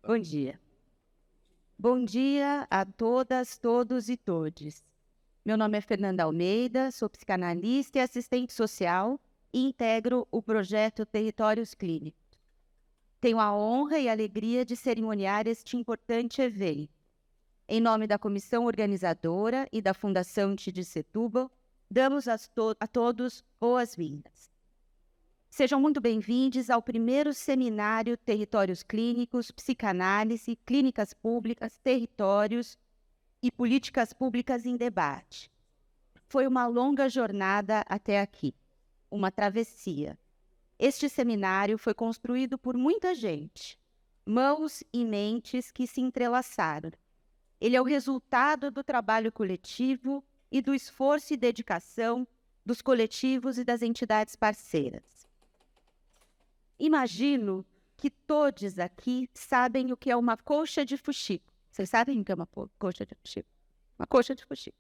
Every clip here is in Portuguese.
Bom dia. Bom dia a todas, todos e todes. Meu nome é Fernanda Almeida, sou psicanalista e assistente social e integro o projeto Territórios Clínicos. Tenho a honra e a alegria de cerimoniar este importante evento. Em nome da comissão organizadora e da Fundação Tidi Setúbal, damos a todos boas-vindas. Sejam muito bem-vindos ao primeiro seminário Territórios Clínicos, Psicanálise, Clínicas Públicas, Territórios e Políticas Públicas em Debate. Foi uma longa jornada até aqui, uma travessia. Este seminário foi construído por muita gente, mãos e mentes que se entrelaçaram. Ele é o resultado do trabalho coletivo e do esforço e dedicação dos coletivos e das entidades parceiras. Imagino que todos aqui sabem o que é uma coxa de fuxico. Vocês sabem o que é uma coxa de fuxico? Uma coxa de fuxico.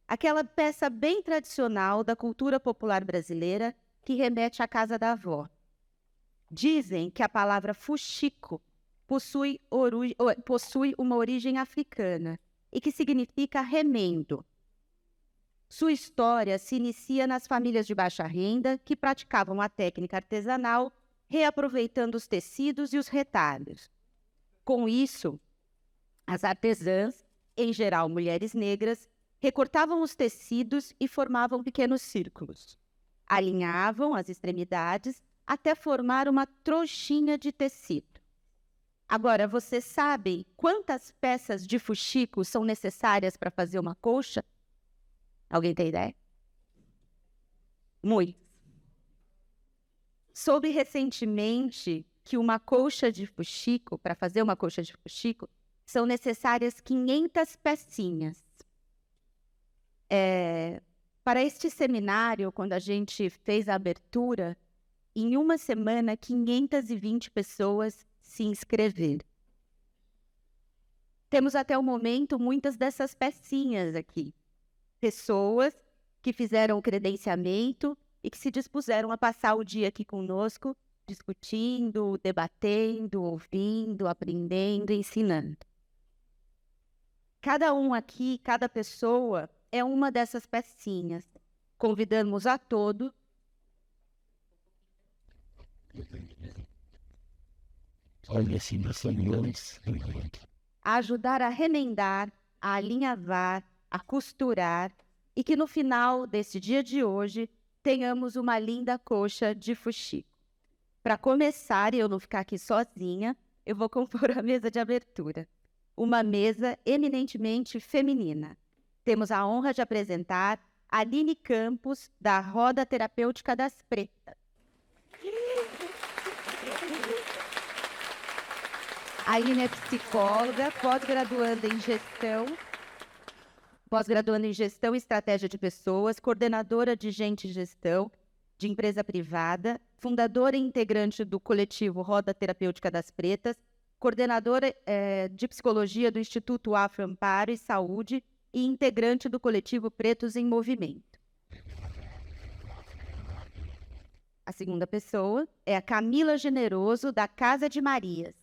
Aquela peça bem tradicional da cultura popular brasileira que remete à casa da avó. Dizem que a palavra fuxico possui uma origem africana e que significa remendo. Sua história se inicia nas famílias de baixa renda que praticavam a técnica artesanal reaproveitando os tecidos e os retalhos. Com isso, as artesãs, em geral mulheres negras, recortavam os tecidos e formavam pequenos círculos. Alinhavam as extremidades até formar uma trouxinha de tecido. Agora, vocês sabem quantas peças de fuxico são necessárias para fazer uma colcha? Alguém tem ideia? Muitas. Soube recentemente que para fazer uma colcha de fuxico, são necessárias 500 pecinhas. Para este seminário, quando a gente fez a abertura, em uma semana, 520 pessoas se inscreveram. Temos até o momento muitas dessas pecinhas aqui. Pessoas que fizeram o credenciamento e que se dispuseram a passar o dia aqui conosco, discutindo, debatendo, ouvindo, aprendendo, ensinando. Cada um aqui, cada pessoa, é uma dessas pecinhas. Convidamos a todos a ajudar a remendar, a alinhavar, a costurar, e que no final desse dia de hoje tenhamos uma linda coxa de fuxico. Para começar, e eu não ficar aqui sozinha, eu vou compor a mesa de abertura. Uma mesa eminentemente feminina. Temos a honra de apresentar a Aline Campos, da Roda Terapêutica das Pretas. A Aline é psicóloga, pós-graduanda em Gestão e Estratégia de Pessoas, coordenadora de Gente e Gestão de empresa privada, fundadora e integrante do coletivo Roda Terapêutica das Pretas, coordenadora de Psicologia do Instituto Afro Amparo e Saúde e integrante do coletivo Pretos em Movimento. A segunda pessoa é a Camila Generoso, da Casa de Marias.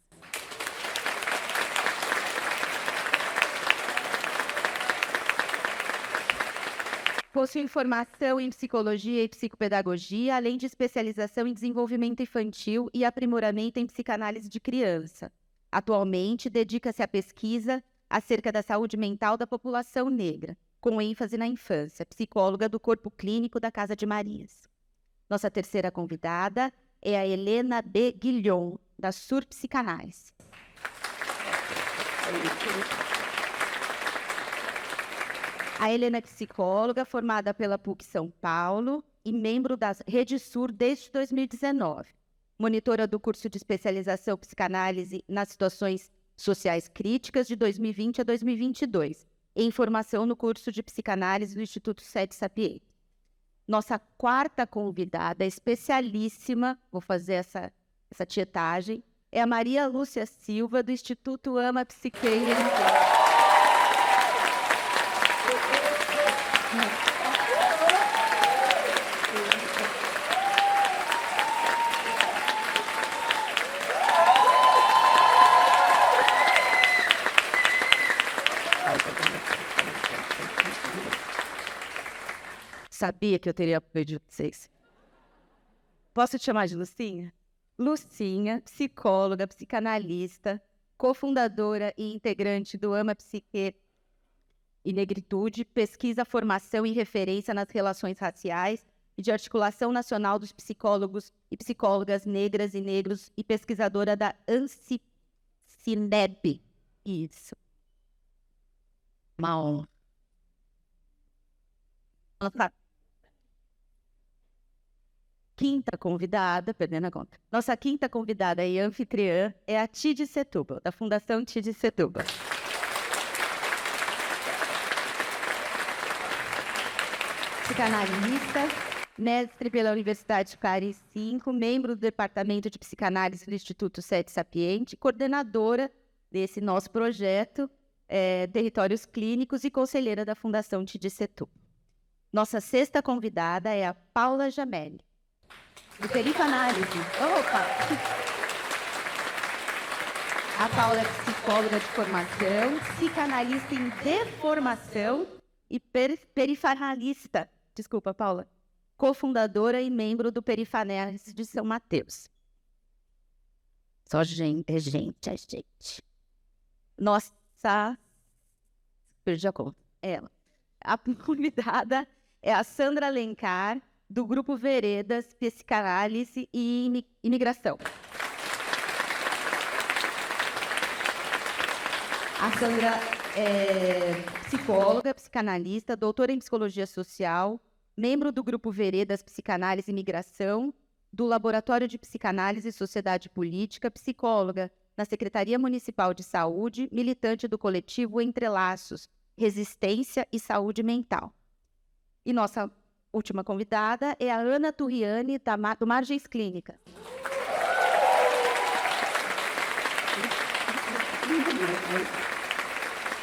Possui formação em psicologia e psicopedagogia, além de especialização em desenvolvimento infantil e aprimoramento em psicanálise de criança. Atualmente, dedica-se à pesquisa acerca da saúde mental da população negra, com ênfase na infância, psicóloga do Corpo Clínico da Casa de Marias. Nossa terceira convidada é a Helena B. Guilhom, da Sur Psicanálise. A Helena é psicóloga, formada pela PUC São Paulo e membro da Rede Sur desde 2019. Monitora do curso de especialização psicanálise nas situações sociais críticas de 2020 a 2022. Em formação no curso de psicanálise do Instituto Sede Sapiente. Nossa quarta convidada, especialíssima, vou fazer essa tietagem, é a Maria Lúcia Silva, do Instituto Ama Psiqueira. Sabia que eu teria apoio de vocês. Posso te chamar de Lucinha? Lucinha, psicóloga, psicanalista, cofundadora e integrante do Ama Psique e Negritude, pesquisa, formação e referência nas relações raciais e de articulação nacional dos psicólogos e psicólogas negras e negros e pesquisadora da ANCINEB. Isso. Uma honra. Nossa quinta convidada, perdendo a conta. Nossa quinta convidada e anfitriã é a Tid Setúbal, da Fundação Tid Setúbal. Psicanalista, mestre pela Universidade de Paris 5, membro do Departamento de Psicanálise do Instituto Sete Sapiente, coordenadora desse nosso projeto, Territórios Clínicos, e conselheira da Fundação Tid Setúbal. Nossa sexta convidada é a Paula Jamelli, do Perifanálise. Opa! A Paula é psicóloga de formação, psicanalista em deformação e perifanalista. Desculpa, Paula. Cofundadora e membro do Perifanálise de São Mateus. Só gente, é gente. Nossa... Perdi a conta. Ela. A convidada é a Sandra Alencar, do Grupo Veredas, Psicanálise e Imigração. A Sandra é psicóloga, psicanalista, doutora em Psicologia Social, membro do Grupo Veredas, Psicanálise e Imigração, do Laboratório de Psicanálise e Sociedade Política, psicóloga na Secretaria Municipal de Saúde, militante do coletivo Entrelaços, Resistência e Saúde Mental. E nossa última convidada é a Ana Turriani, do Margens Clínicas.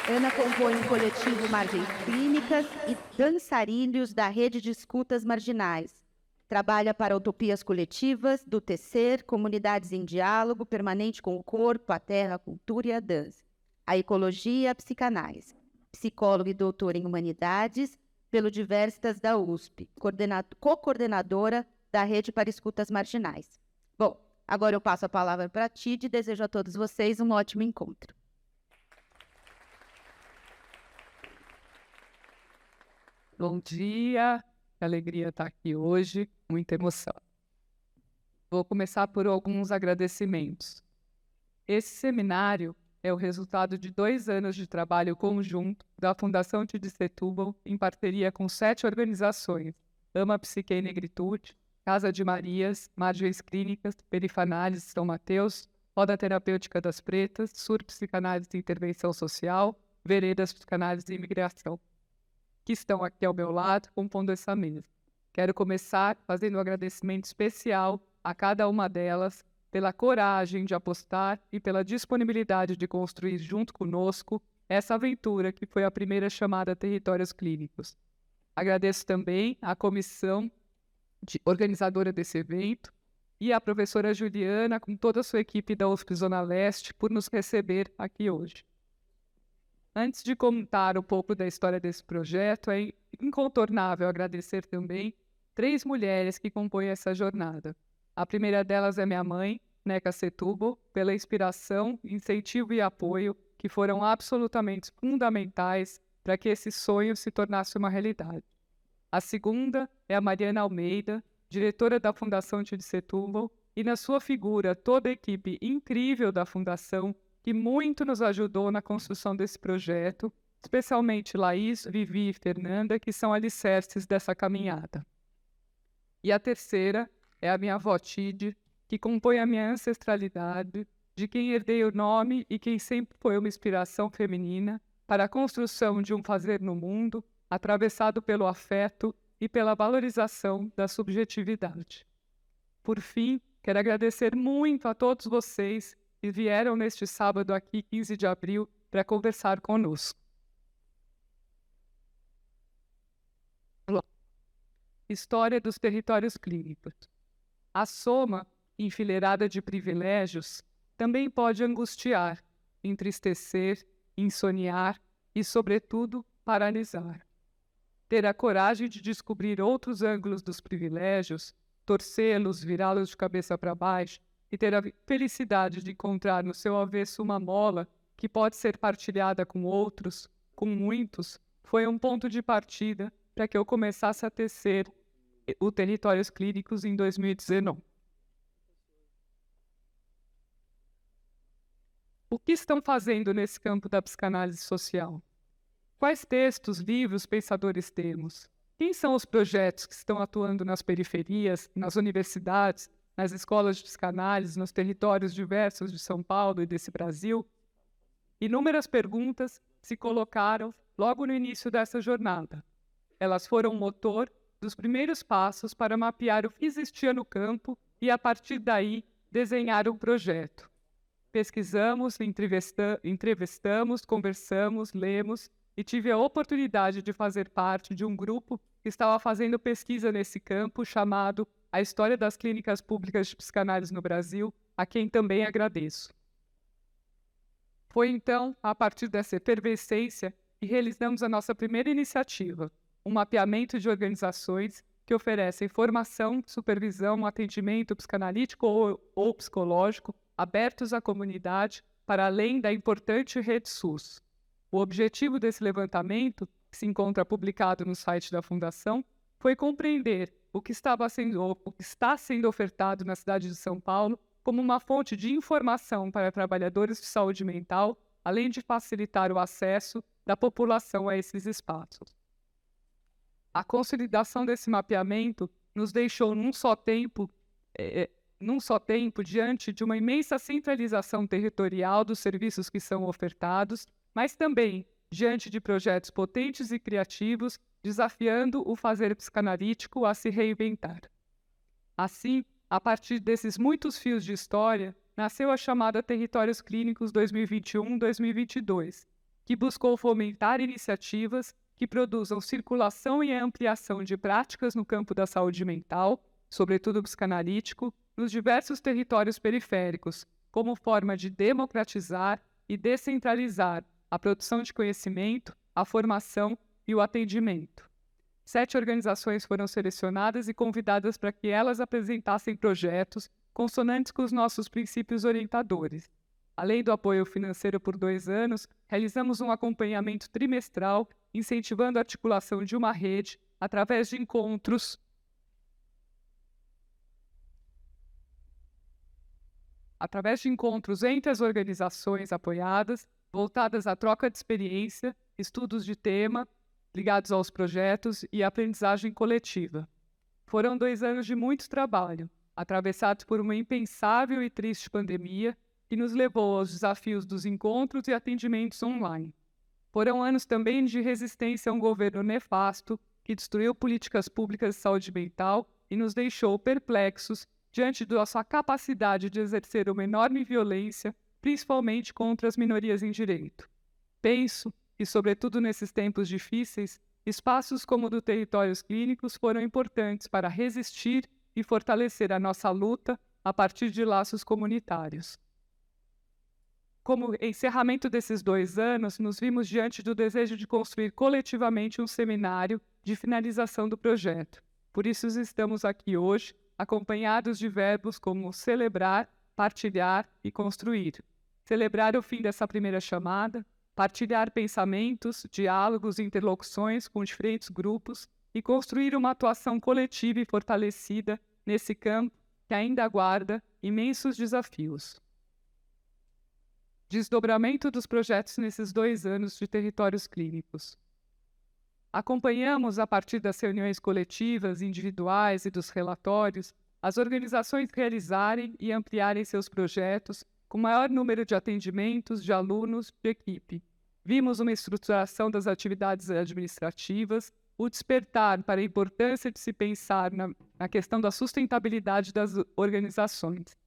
Ana compõe o coletivo Margens Clínicas e dançarilhos da Rede de Escutas Marginais. Trabalha para utopias coletivas, do tecer, comunidades em diálogo permanente com o corpo, a terra, a cultura e a dança. A ecologia e a psicanálise. Psicóloga e doutora em humanidades pelo Diversitas da USP, co-coordenadora da Rede para Escutas Marginais. Bom, agora eu passo a palavra para a Tid e desejo a todos vocês um ótimo encontro. Bom dia, que alegria estar aqui hoje, muita emoção. Vou começar por alguns agradecimentos. Esse seminário é o resultado de 2 anos de trabalho conjunto da Fundação Tid Setúbal em parceria com 7 organizações: Ama Psique e Negritude, Casa de Marias, Margens Clínicas, Perifanálise São Mateus, Roda Terapêutica das Pretas, Sur Psicanálise e Intervenção Social, Veredas Psicanálise e Imigração, que estão aqui ao meu lado, compondo essa mesa. Quero começar fazendo um agradecimento especial a cada uma delas pela coragem de apostar e pela disponibilidade de construir junto conosco essa aventura que foi a primeira chamada Territórios Clínicos. Agradeço também à comissão organizadora desse evento e à professora Juliana, com toda a sua equipe da USP Zona Leste, por nos receber aqui hoje. Antes de contar um pouco da história desse projeto, é incontornável agradecer também 3 mulheres que compõem essa jornada. A primeira delas é minha mãe, Neca Setúbal, pela inspiração, incentivo e apoio que foram absolutamente fundamentais para que esse sonho se tornasse uma realidade. A segunda é a Mariana Almeida, diretora da Fundação Tid Setúbal, e na sua figura toda a equipe incrível da Fundação, que muito nos ajudou na construção desse projeto, especialmente Laís, Vivi e Fernanda, que são alicerces dessa caminhada. E a terceira é a minha avó Tid, que compõe a minha ancestralidade, de quem herdei o nome e quem sempre foi uma inspiração feminina para a construção de um fazer no mundo, atravessado pelo afeto e pela valorização da subjetividade. Por fim, quero agradecer muito a todos vocês que vieram neste sábado aqui, 15 de abril, para conversar conosco. História dos territórios clínicos. A soma enfileirada de privilégios também pode angustiar, entristecer, insoniar e, sobretudo, paralisar. ter a coragem de descobrir outros ângulos dos privilégios, torcê-los, virá-los de cabeça para baixo e ter a felicidade de encontrar no seu avesso uma mola que pode ser partilhada com outros, com muitos, foi um ponto de partida para que eu começasse a tecer o Territórios Clínicos em 2019. O que estão fazendo nesse campo da psicanálise social? Quais textos, livros, pensadores temos? Quem são os projetos que estão atuando nas periferias, nas universidades, nas escolas de psicanálise, nos territórios diversos de São Paulo e desse Brasil? Inúmeras perguntas se colocaram logo no início dessa jornada. Elas foram o motor dos primeiros passos para mapear o que existia no campo e, a partir daí, desenhar um projeto. Pesquisamos, entrevistamos, conversamos, lemos e tive a oportunidade de fazer parte de um grupo que estava fazendo pesquisa nesse campo chamado A História das Clínicas Públicas de Psicanálise no Brasil, a quem também agradeço. Foi então, a partir dessa efervescência, que realizamos a nossa primeira iniciativa, um mapeamento de organizações que oferecem formação, supervisão, atendimento psicanalítico ou psicológico abertos à comunidade para além da importante rede SUS. O objetivo desse levantamento, que se encontra publicado no site da Fundação, foi compreender o que está sendo ofertado na cidade de São Paulo como uma fonte de informação para trabalhadores de saúde mental, além de facilitar o acesso da população a esses espaços. A consolidação desse mapeamento nos deixou num só tempo, diante de uma imensa centralização territorial dos serviços que são ofertados, mas também diante de projetos potentes e criativos, desafiando o fazer psicanalítico a se reinventar. Assim, a partir desses muitos fios de história, nasceu a chamada Territórios Clínicos 2021-2022, que buscou fomentar iniciativas que produzam circulação e ampliação de práticas no campo da saúde mental, sobretudo psicanalítico, nos diversos territórios periféricos, como forma de democratizar e descentralizar a produção de conhecimento, a formação e o atendimento. 7 organizações foram selecionadas e convidadas para que elas apresentassem projetos consonantes com os nossos princípios orientadores. Além do apoio financeiro por 2 anos, realizamos um acompanhamento trimestral, incentivando a articulação de uma rede através de encontros entre as organizações apoiadas, voltadas à troca de experiência, estudos de tema, ligados aos projetos e aprendizagem coletiva. Foram 2 anos de muito trabalho, atravessados por uma impensável e triste pandemia, que nos levou aos desafios dos encontros e atendimentos online. Foram anos também de resistência a um governo nefasto que destruiu políticas públicas de saúde mental e nos deixou perplexos diante da sua capacidade de exercer uma enorme violência, principalmente contra as minorias em direito. Penso que, sobretudo nesses tempos difíceis, espaços como o do Territórios Clínicos foram importantes para resistir e fortalecer a nossa luta a partir de laços comunitários. Como encerramento desses 2 anos, nos vimos diante do desejo de construir coletivamente um seminário de finalização do projeto. Por isso estamos aqui hoje, acompanhados de verbos como celebrar, partilhar e construir. Celebrar o fim dessa primeira chamada, partilhar pensamentos, diálogos e interlocuções com diferentes grupos e construir uma atuação coletiva e fortalecida nesse campo que ainda aguarda imensos desafios. Desdobramento dos projetos nesses 2 anos de Territórios Clínicos. Acompanhamos, a partir das reuniões coletivas, individuais e dos relatórios, as organizações realizarem e ampliarem seus projetos com maior número de atendimentos, de alunos, de equipe. Vimos uma estruturação das atividades administrativas, o despertar para a importância de se pensar na questão da sustentabilidade das organizações.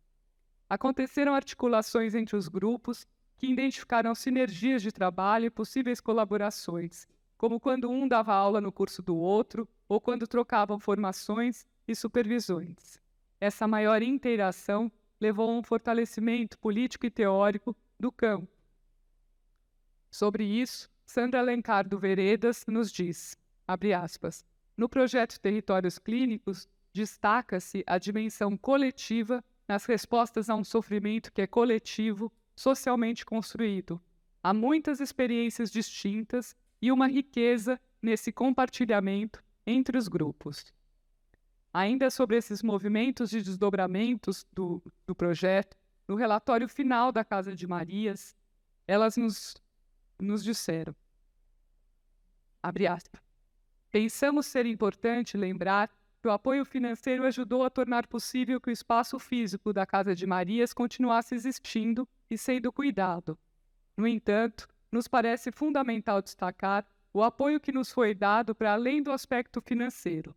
Aconteceram articulações entre os grupos que identificaram sinergias de trabalho e possíveis colaborações, como quando um dava aula no curso do outro ou quando trocavam formações e supervisões. Essa maior interação levou a um fortalecimento político e teórico do campo. Sobre isso, Sandra Alencar do Veredas nos diz: abre aspas. No projeto Territórios Clínicos, destaca-se a dimensão coletiva nas respostas a um sofrimento que é coletivo, socialmente construído. Há muitas experiências distintas e uma riqueza nesse compartilhamento entre os grupos. Ainda sobre esses movimentos de desdobramentos do projeto, no relatório final da Casa de Marias, elas nos disseram, abre aspas, pensamos ser importante lembrar que o apoio financeiro ajudou a tornar possível que o espaço físico da Casa de Marias continuasse existindo e sendo cuidado. No entanto, nos parece fundamental destacar o apoio que nos foi dado para além do aspecto financeiro.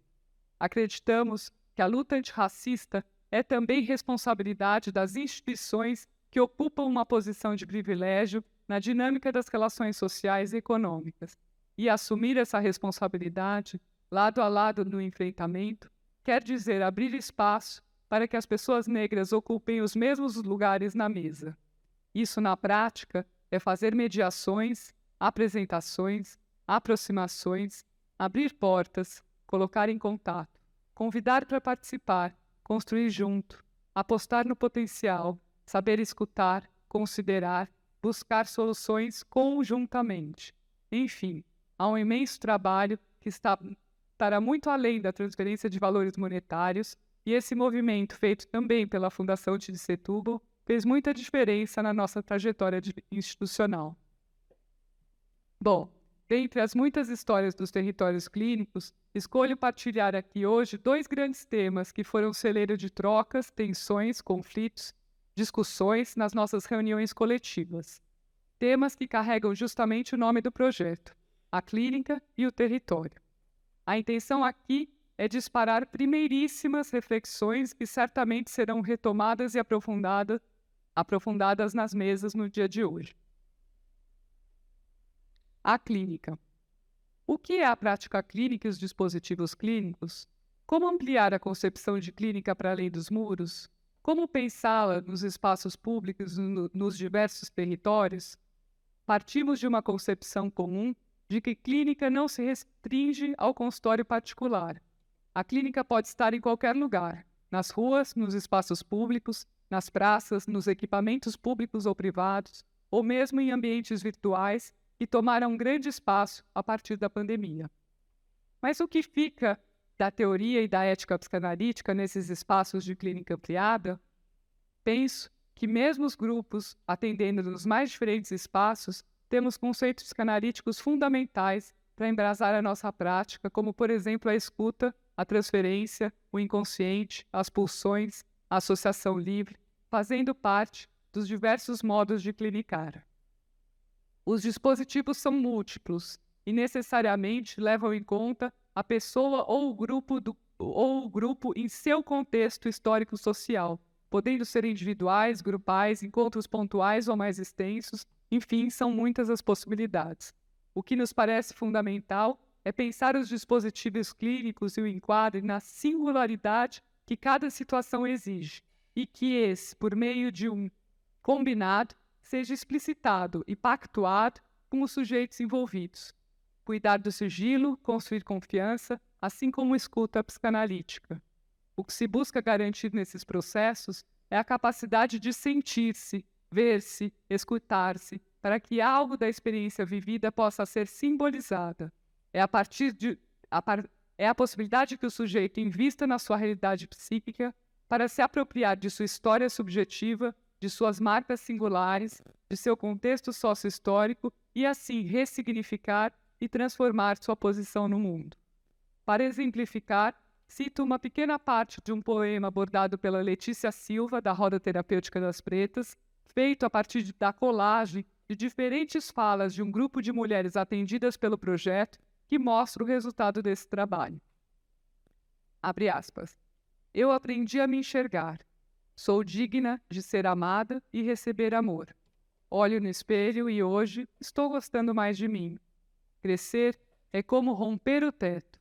Acreditamos que a luta antirracista é também responsabilidade das instituições que ocupam uma posição de privilégio na dinâmica das relações sociais e econômicas. E assumir essa responsabilidade, lado a lado no enfrentamento, quer dizer abrir espaço para que as pessoas negras ocupem os mesmos lugares na mesa. Isso, na prática, é fazer mediações, apresentações, aproximações, abrir portas, colocar em contato, convidar para participar, construir junto, apostar no potencial, saber escutar, considerar, buscar soluções conjuntamente. Enfim, há um imenso trabalho que estará muito além da transferência de valores monetários, e esse movimento, feito também pela Fundação Tid Setúbal, fez muita diferença na nossa trajetória institucional. Bom, dentre as muitas histórias dos territórios clínicos, escolho partilhar aqui hoje 2 grandes temas que foram celeiro de trocas, tensões, conflitos, discussões nas nossas reuniões coletivas. Temas que carregam justamente o nome do projeto, a clínica e o território. A intenção aqui é disparar primeiríssimas reflexões que certamente serão retomadas e aprofundadas nas mesas no dia de hoje. A clínica. O que é a prática clínica e os dispositivos clínicos? Como ampliar a concepção de clínica para além dos muros? Como pensá-la nos espaços públicos nos diversos territórios? Partimos de uma concepção comum de que clínica não se restringe ao consultório particular. A clínica pode estar em qualquer lugar, nas ruas, nos espaços públicos, nas praças, nos equipamentos públicos ou privados, ou mesmo em ambientes virtuais que tomaram grande espaço a partir da pandemia. Mas o que fica da teoria e da ética psicanalítica nesses espaços de clínica ampliada? Penso que mesmo os grupos atendendo nos mais diferentes espaços, temos conceitos psicanalíticos fundamentais para embrasar a nossa prática, como, por exemplo, a escuta, a transferência, o inconsciente, as pulsões, a associação livre, fazendo parte dos diversos modos de clinicar. Os dispositivos são múltiplos e necessariamente levam em conta a pessoa ou o grupo em seu contexto histórico-social, podendo ser individuais, grupais, encontros pontuais ou mais extensos, enfim, são muitas as possibilidades. O que nos parece fundamental é pensar os dispositivos clínicos e o enquadre na singularidade que cada situação exige, e que esse, por meio de um combinado, seja explicitado e pactuado com os sujeitos envolvidos. Cuidar do sigilo, construir confiança, assim como escuta psicanalítica. O que se busca garantir nesses processos é a capacidade de sentir-se, ver-se, escutar-se, para que algo da experiência vivida possa ser simbolizada. É a possibilidade que o sujeito invista na sua realidade psíquica para se apropriar de sua história subjetiva, de suas marcas singulares, de seu contexto sócio-histórico e, assim, ressignificar e transformar sua posição no mundo. Para exemplificar, cito uma pequena parte de um poema abordado pela Letícia Silva, da Roda Terapêutica das Pretas, feito a partir da colagem de diferentes falas de um grupo de mulheres atendidas pelo projeto, que mostra o resultado desse trabalho. Abre aspas. Eu aprendi a me enxergar. Sou digna de ser amada e receber amor. Olho no espelho e hoje estou gostando mais de mim. Crescer é como romper o teto.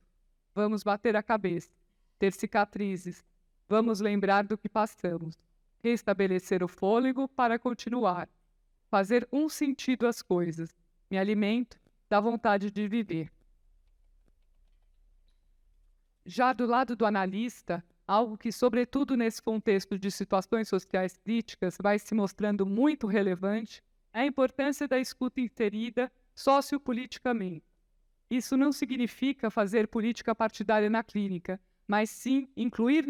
Vamos bater a cabeça, ter cicatrizes. Vamos lembrar do que passamos. Restabelecer o fôlego para continuar. Fazer um sentido às coisas. Me alimento da vontade de viver. Já do lado do analista, algo que, sobretudo nesse contexto de situações sociais críticas, vai se mostrando muito relevante, é a importância da escuta inserida sociopoliticamente. Isso não significa fazer política partidária na clínica, mas sim incluir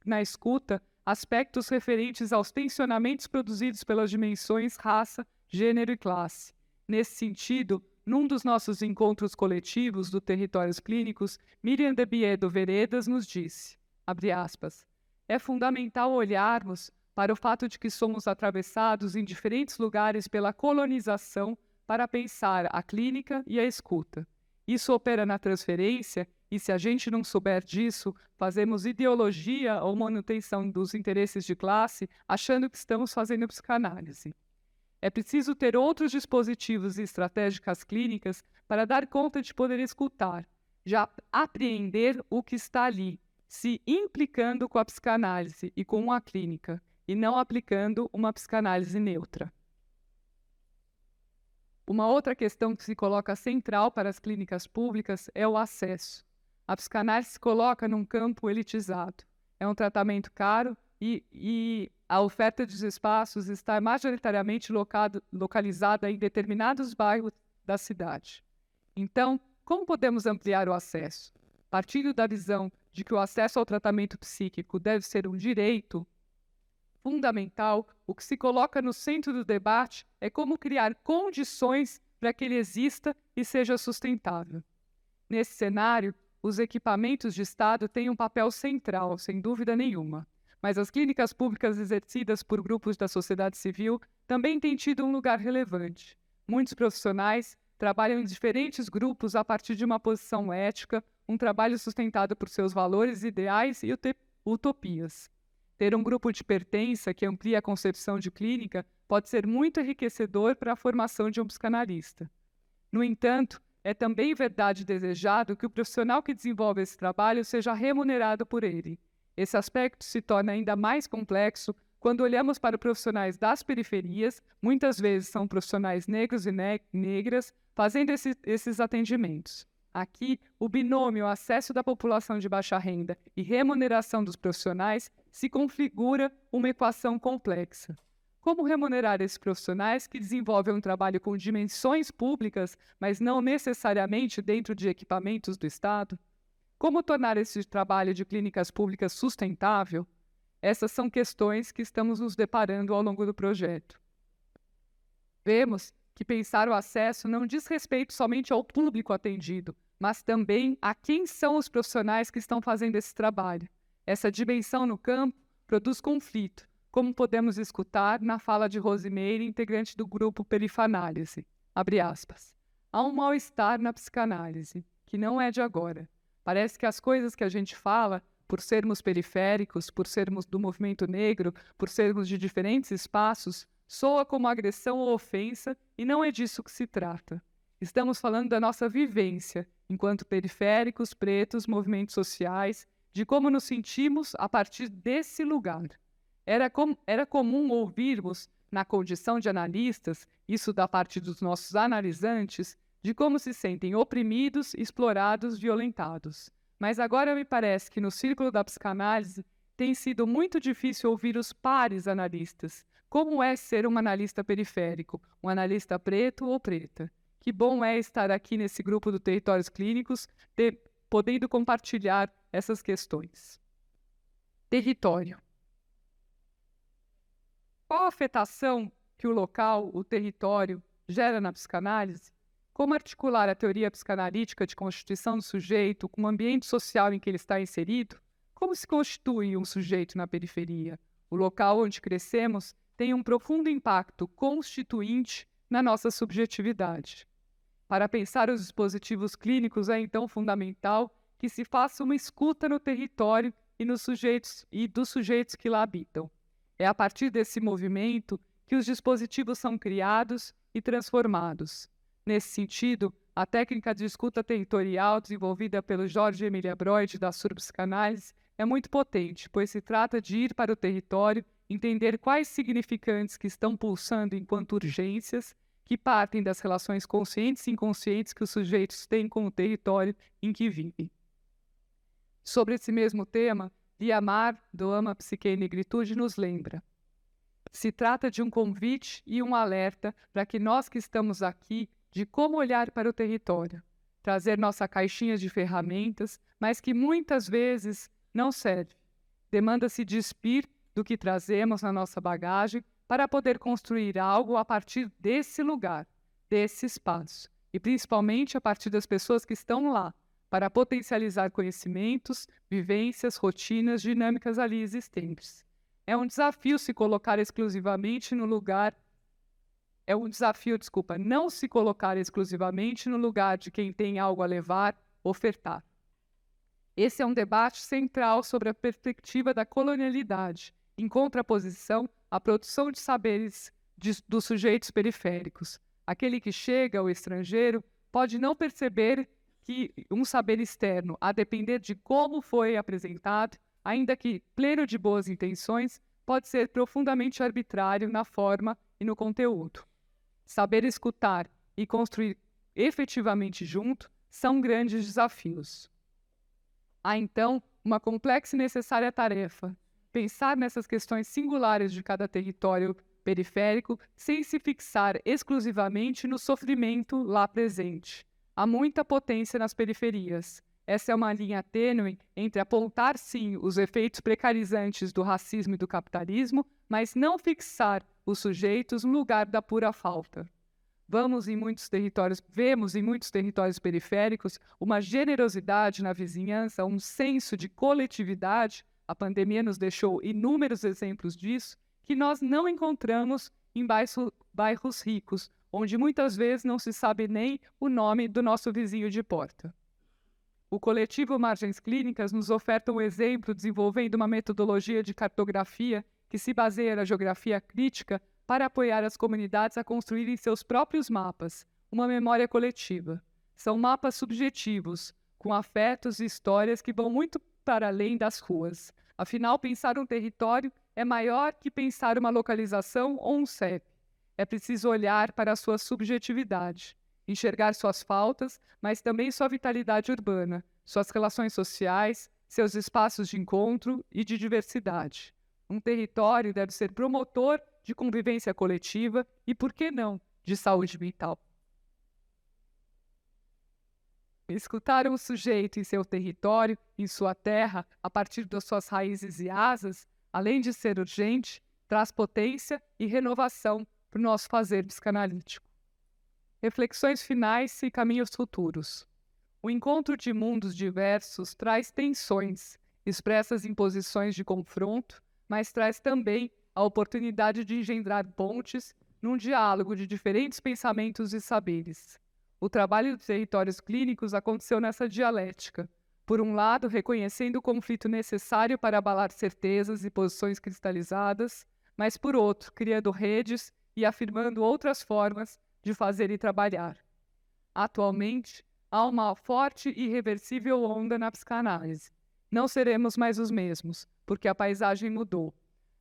na escuta aspectos referentes aos tensionamentos produzidos pelas dimensões raça, gênero e classe. Nesse sentido, num dos nossos encontros coletivos do Territórios Clínicos, Miriam de Biedo Veredas nos disse, abre aspas, é fundamental olharmos para o fato de que somos atravessados em diferentes lugares pela colonização para pensar a clínica e a escuta. Isso opera na transferência e, se a gente não souber disso, fazemos ideologia ou manutenção dos interesses de classe achando que estamos fazendo psicanálise. É preciso ter outros dispositivos e estratégicas clínicas para dar conta de poder escutar, já apreender o que está ali, se implicando com a psicanálise e com a clínica, e não aplicando uma psicanálise neutra. Uma outra questão que se coloca central para as clínicas públicas é o acesso. A psicanálise se coloca num campo elitizado. É um tratamento caro e a oferta dos espaços está majoritariamente localizada em determinados bairros da cidade. Então, como podemos ampliar o acesso? Partindo da visão de que o acesso ao tratamento psíquico deve ser um direito fundamental, o que se coloca no centro do debate é como criar condições para que ele exista e seja sustentável. Nesse cenário, os equipamentos de Estado têm um papel central, sem dúvida nenhuma, mas as clínicas públicas exercidas por grupos da sociedade civil também têm tido um lugar relevante. Muitos profissionais trabalham em diferentes grupos a partir de uma posição ética, um trabalho sustentado por seus valores, ideais e utopias. Ter um grupo de pertença que amplia a concepção de clínica pode ser muito enriquecedor para a formação de um psicanalista. No entanto, é também verdade desejado que o profissional que desenvolve esse trabalho seja remunerado por ele. Esse aspecto se torna ainda mais complexo quando olhamos para profissionais das periferias, muitas vezes são profissionais negros e negras, fazendo esses atendimentos. Aqui, o binômio acesso da população de baixa renda e remuneração dos profissionais se configura uma equação complexa. Como remunerar esses profissionais que desenvolvem um trabalho com dimensões públicas, mas não necessariamente dentro de equipamentos do Estado? Como tornar esse trabalho de clínicas públicas sustentável? Essas são questões que estamos nos deparando ao longo do projeto. Vemos que pensar o acesso não diz respeito somente ao público atendido, mas também a quem são os profissionais que estão fazendo esse trabalho. Essa dimensão no campo produz conflito, como podemos escutar na fala de Rosimeire, integrante do grupo Perifanálise. Abre aspas. Há um mal-estar na psicanálise, que não é de agora. Parece que as coisas que a gente fala, por sermos periféricos, por sermos do movimento negro, por sermos de diferentes espaços, soa como agressão ou ofensa, e não é disso que se trata. Estamos falando da nossa vivência, enquanto periféricos, pretos, movimentos sociais, de como nos sentimos a partir desse lugar. Era comum ouvirmos, na condição de analistas, isso da parte dos nossos analisantes, de como se sentem oprimidos, explorados, violentados. Mas agora me parece que no círculo da psicanálise tem sido muito difícil ouvir os pares analistas. Como é ser um analista periférico, um analista preto ou preta? Que bom é estar aqui nesse grupo do Territórios Clínicos, podendo compartilhar essas questões. Território. Qual a afetação que o local, o território, gera na psicanálise? Como articular a teoria psicanalítica de constituição do sujeito com o ambiente social em que ele está inserido? Como se constitui um sujeito na periferia? O local onde crescemos tem um profundo impacto constituinte na nossa subjetividade. Para pensar os dispositivos clínicos é então fundamental que se faça uma escuta no território e dos sujeitos que lá habitam. É a partir desse movimento que os dispositivos são criados e transformados. Nesse sentido, a técnica de escuta territorial desenvolvida pelo Jorge Emília Broid da Surpsicanálise é muito potente, pois se trata de ir para o território, entender quais significantes que estão pulsando enquanto urgências, que partem das relações conscientes e inconscientes que os sujeitos têm com o território em que vivem. Sobre esse mesmo tema, Liamar, do Ama Psique e Negritude, nos lembra: se trata de um convite e um alerta para que nós que estamos aqui, de como olhar para o território, trazer nossa caixinha de ferramentas, mas que muitas vezes não serve. Demanda-se despir do que trazemos na nossa bagagem para poder construir algo a partir desse lugar, desse espaço, e principalmente a partir das pessoas que estão lá, para potencializar conhecimentos, vivências, rotinas, dinâmicas ali existentes. É um desafio se colocar exclusivamente no lugar. É um desafio, não se colocar exclusivamente no lugar de quem tem algo a levar, ofertar. Esse é um debate central sobre a perspectiva da colonialidade, em contraposição à produção de saberes dos sujeitos periféricos. Aquele que chega, o estrangeiro, pode não perceber que um saber externo, a depender de como foi apresentado, ainda que pleno de boas intenções, pode ser profundamente arbitrário na forma e no conteúdo. Saber escutar e construir efetivamente junto são grandes desafios. Há, então, uma complexa e necessária tarefa: pensar nessas questões singulares de cada território periférico sem se fixar exclusivamente no sofrimento lá presente. Há muita potência nas periferias. Essa é uma linha tênue entre apontar, sim, os efeitos precarizantes do racismo e do capitalismo, mas não fixar os sujeitos no lugar da pura falta. Vemos em muitos territórios periféricos uma generosidade na vizinhança, um senso de coletividade. A pandemia nos deixou inúmeros exemplos disso, que nós não encontramos em bairros ricos, onde muitas vezes não se sabe nem o nome do nosso vizinho de porta. O coletivo Margens Clínicas nos oferta um exemplo desenvolvendo uma metodologia de cartografia que se baseia na geografia crítica para apoiar as comunidades a construírem seus próprios mapas, uma memória coletiva. São mapas subjetivos, com afetos e histórias que vão muito para além das ruas. Afinal, pensar um território é maior que pensar uma localização ou um CEP. É preciso olhar para a sua subjetividade, enxergar suas faltas, mas também sua vitalidade urbana, suas relações sociais, seus espaços de encontro e de diversidade. Um território deve ser promotor de convivência coletiva e, por que não, de saúde mental. Escutar um sujeito em seu território, em sua terra, a partir das suas raízes e asas, além de ser urgente, traz potência e renovação para o nosso fazer psicanalítico. Reflexões finais e caminhos futuros. O encontro de mundos diversos traz tensões, expressas em posições de confronto, mas traz também a oportunidade de engendrar pontes num diálogo de diferentes pensamentos e saberes. O trabalho dos territórios clínicos aconteceu nessa dialética. Por um lado, reconhecendo o conflito necessário para abalar certezas e posições cristalizadas, mas por outro, criando redes e afirmando outras formas de fazer e trabalhar. Atualmente, há uma forte e irreversível onda na psicanálise. Não seremos mais os mesmos, porque a paisagem mudou.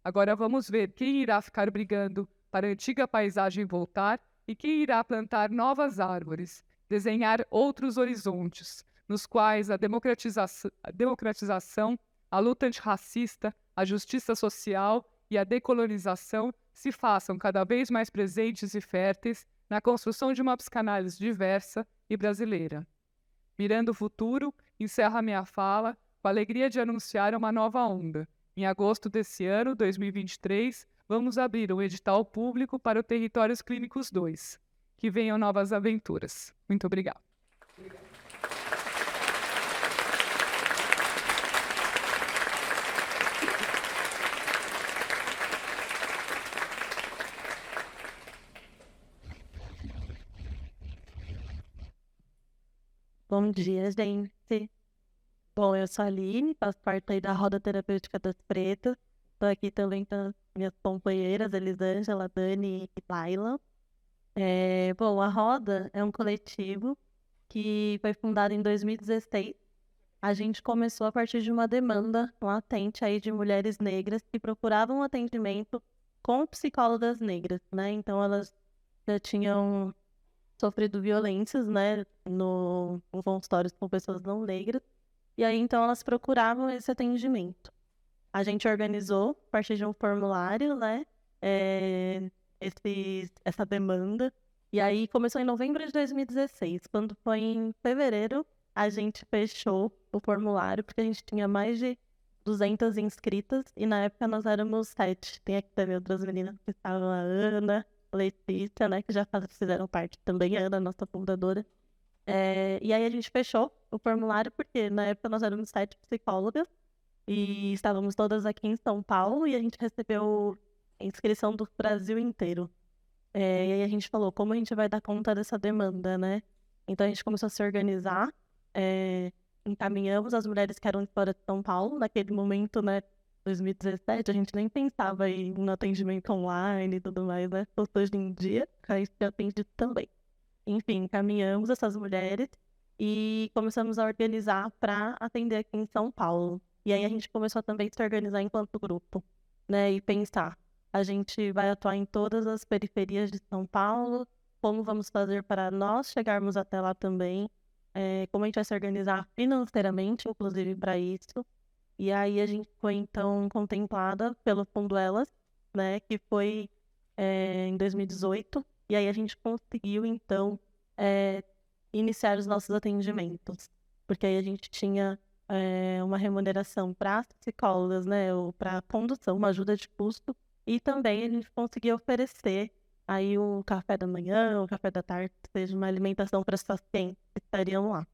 Agora vamos ver quem irá ficar brigando para a antiga paisagem voltar e quem irá plantar novas árvores, desenhar outros horizontes, nos quais a democratização, a luta antirracista, a justiça social e a decolonização se façam cada vez mais presentes e férteis na construção de uma psicanálise diversa e brasileira. Mirando o futuro, encerro a minha fala com a alegria de anunciar uma nova onda. Em agosto desse ano, 2023, vamos abrir um edital público para o Territórios Clínicos 2. Que venham novas aventuras. Muito obrigada. Bom dia, gente. Bom, eu sou a Aline, faço parte aí da Roda Terapêutica das Pretas. Estou aqui também com as minhas companheiras, Elisângela, Dani e Laila. Bom, a Roda é um coletivo que foi fundado em 2016. A gente começou a partir de uma demanda latente aí de mulheres negras que procuravam atendimento com psicólogas negras, né? Então, elas já tinham sofrido violências, né, no consultórios com pessoas não negras, E aí, então, elas procuravam esse atendimento. A gente organizou, a partir de um formulário, né, essa demanda. E aí começou em novembro de 2016. Quando foi em fevereiro, a gente fechou o formulário, porque a gente tinha mais de 200 inscritas, e na época nós éramos 7. Tem aqui também outras meninas que estavam, a Ana, a Letícia, né, que já fizeram parte também, a Ana, nossa fundadora. E aí a gente fechou o formulário, porque na época nós éramos 7 psicólogas, e estávamos todas aqui em São Paulo, e a gente recebeu a inscrição do Brasil inteiro. E aí a gente falou, como a gente vai dar conta dessa demanda, né? Então a gente começou a se organizar, encaminhamos as mulheres que eram de fora de São Paulo. Naquele momento, né, 2017, a gente nem pensava no atendimento online e tudo mais, né? Hoje em dia, a gente atende também. Enfim, encaminhamos essas mulheres e começamos a organizar para atender aqui em São Paulo. E aí a gente começou também a se organizar enquanto grupo, né? E pensar, a gente vai atuar em todas as periferias de São Paulo, como vamos fazer para nós chegarmos até lá também, como a gente vai se organizar financeiramente, inclusive para isso. E aí a gente foi, então, contemplada pelo Fundo Elas, né? Que foi em 2018. E aí a gente conseguiu, então, iniciar os nossos atendimentos. Porque aí a gente tinha uma remuneração para as psicólogas, né, ou para condução, uma ajuda de custo, e também a gente conseguia oferecer aí o café da manhã, o café da tarde, seja uma alimentação para as pacientes que estariam lá.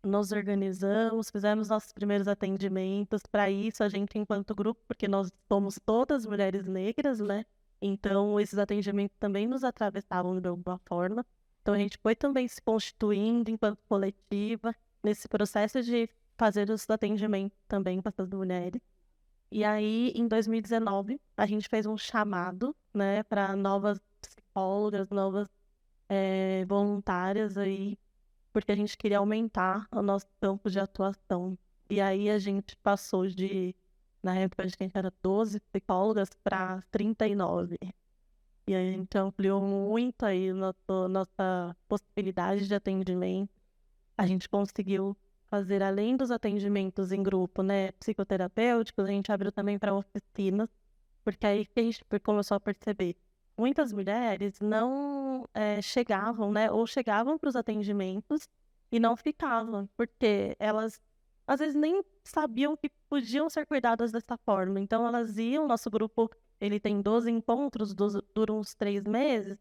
Nos organizamos, fizemos nossos primeiros atendimentos. Para isso, a gente, enquanto grupo, porque nós somos todas mulheres negras, né, então esses atendimentos também nos atravessavam de alguma forma. Então a gente foi também se constituindo enquanto coletiva, nesse processo de fazer os atendimentos também para essas mulheres. E aí, em 2019, a gente fez um chamado, né, para novas psicólogas, novas voluntárias aí, porque a gente queria aumentar o nosso campo de atuação. E aí a gente passou na época a gente era 12 psicólogas para 39. E aí a gente ampliou muito aí nossa possibilidade de atendimento. A gente conseguiu fazer, além dos atendimentos em grupo, né, psicoterapêuticos, a gente abriu também para oficinas, porque aí que a gente começou a perceber, muitas mulheres não chegavam, né, ou chegavam para os atendimentos e não ficavam, porque elas, às vezes, nem sabiam que podiam ser cuidadas dessa forma. Então, elas iam, nosso grupo, ele tem 12 encontros, duram uns 3 meses,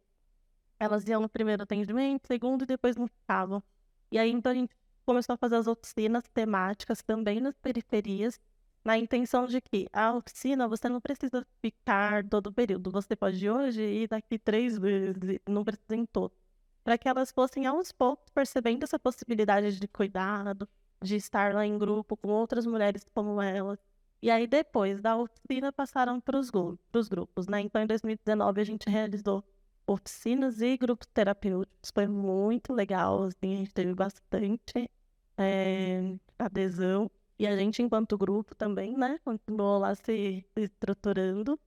elas iam no primeiro atendimento, segundo, e depois não ficavam. E aí, então, a gente começou a fazer as oficinas temáticas também nas periferias, na intenção de que a oficina você não precisa ficar todo o período. Você pode ir hoje e daqui 3 meses, não precisa em todo. Para que elas fossem aos poucos percebendo essa possibilidade de cuidado, de estar lá em grupo com outras mulheres como elas. E aí depois da oficina passaram para os grupos, né? Então em 2019 a gente realizou oficinas e grupos terapêuticos. Foi muito legal, assim, a gente teve bastante adesão. E a gente, enquanto grupo também, né, continuou lá se estruturando.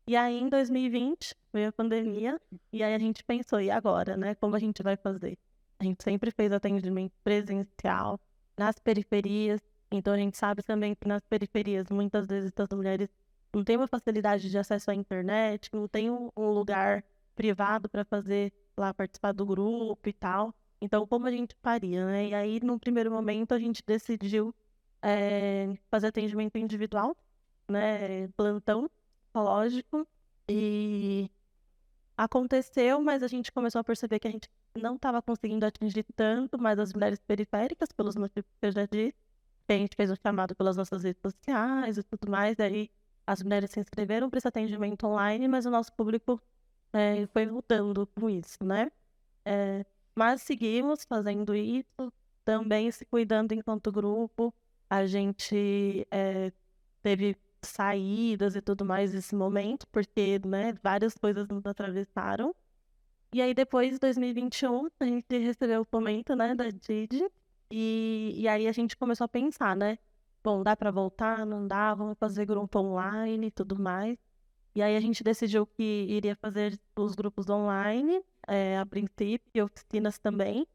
E aí, em 2020, veio a pandemia, e aí a gente pensou, e agora, né, como a gente vai fazer? A gente sempre fez atendimento presencial, nas periferias, então a gente sabe também que nas periferias, muitas vezes, as mulheres não têm uma facilidade de acesso à internet, não tem um lugar privado para fazer lá, participar do grupo e tal. Então, como a gente faria, né? E aí, no primeiro momento, a gente decidiu fazer atendimento individual, né? Plantão psicológico. E aconteceu, mas a gente começou a perceber que a gente não estava conseguindo atingir tanto mais as mulheres periféricas, pelos motivos que eu já disse. A gente fez um chamado pelas nossas redes sociais e tudo mais. Daí as mulheres se inscreveram para esse atendimento online, mas o nosso público foi mudando com isso, né? Mas seguimos fazendo isso, também se cuidando enquanto grupo. A gente teve saídas e tudo mais nesse momento, porque, né, várias coisas nos atravessaram. E aí depois, em 2021, a gente recebeu o fomento, né, da DID, e aí a gente começou a pensar, né, bom, dá para voltar, não dá, vamos fazer grupo online e tudo mais. E aí a gente decidiu que iria fazer os grupos online, a princípio, e oficinas também.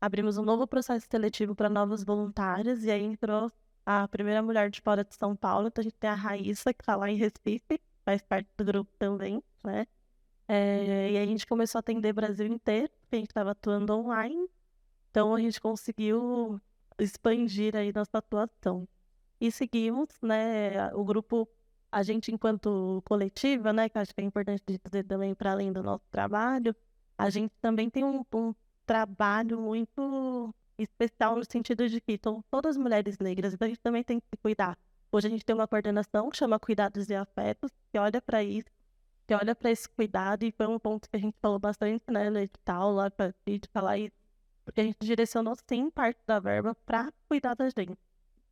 abrimos um novo processo seletivo para novos voluntários, e aí entrou a primeira mulher de fora de São Paulo. Então a gente tem a Raíssa, que está lá em Recife, faz parte do grupo também, né? E aí a gente começou a atender Brasil inteiro, porque a gente estava atuando online. Então a gente conseguiu expandir aí nossa atuação. E seguimos, né, o grupo, a gente enquanto coletiva, né, que acho que é importante dizer também para além do nosso trabalho, a gente também tem um trabalho muito especial no sentido de que são todas mulheres negras, então a gente também tem que se cuidar. Hoje a gente tem uma coordenação que chama Cuidados e Afetos, que olha para isso, que olha para esse cuidado, e foi um ponto que a gente falou bastante, né, no edital, lá para gente falar isso, porque a gente direcionou sim parte da verba para cuidar da gente,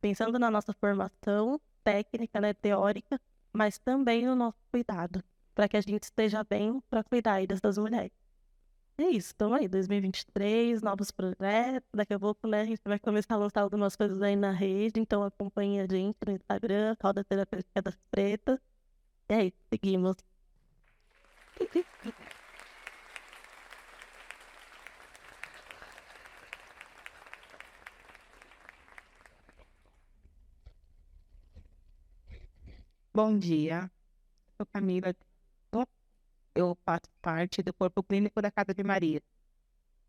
pensando na nossa formação técnica, né, teórica, mas também no nosso cuidado, para que a gente esteja bem para cuidar aí dessas mulheres. É isso, estamos aí, 2023, novos projetos, daqui a pouco, né, a gente vai começar a lançar algumas coisas aí na rede, então acompanhe a gente no Instagram, Roda Terapêutica das Pretas, e é isso, seguimos. Bom dia, sou Camila. Eu faço parte do corpo clínico da Casa de Maria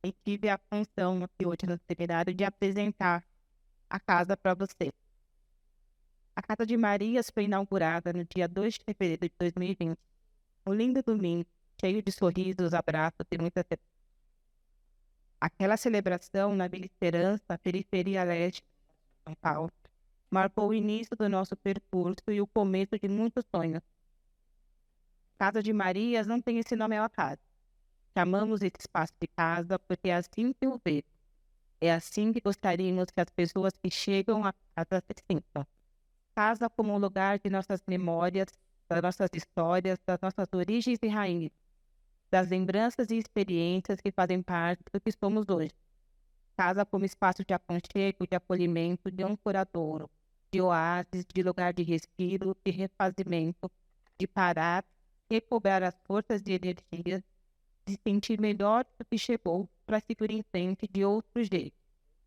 e tive a função aqui hoje no seminário de apresentar a casa para você. A Casa de Marias foi inaugurada no dia 2 de fevereiro de 2020. Um lindo domingo, cheio de sorrisos, abraços e muita felicidade. Aquela celebração na Vila Esperança, periferia leste de São Paulo, marcou o início do nosso percurso e o começo de muitos sonhos. Casa de Marias não tem esse nome ao acaso. Chamamos esse espaço de casa porque é assim que o vejo. É assim que gostaríamos que as pessoas que chegam à casa se sintam. Casa como um lugar de nossas memórias, das nossas histórias, das nossas origens e raízes, das lembranças e experiências que fazem parte do que somos hoje. Casa como espaço de aconchego, de acolhimento, de ancoradouro, de oásis, de lugar de respiro, de refazimento, de parar, recobrar as forças e energias, de sentir melhor do que chegou para seguir em frente de outro jeito,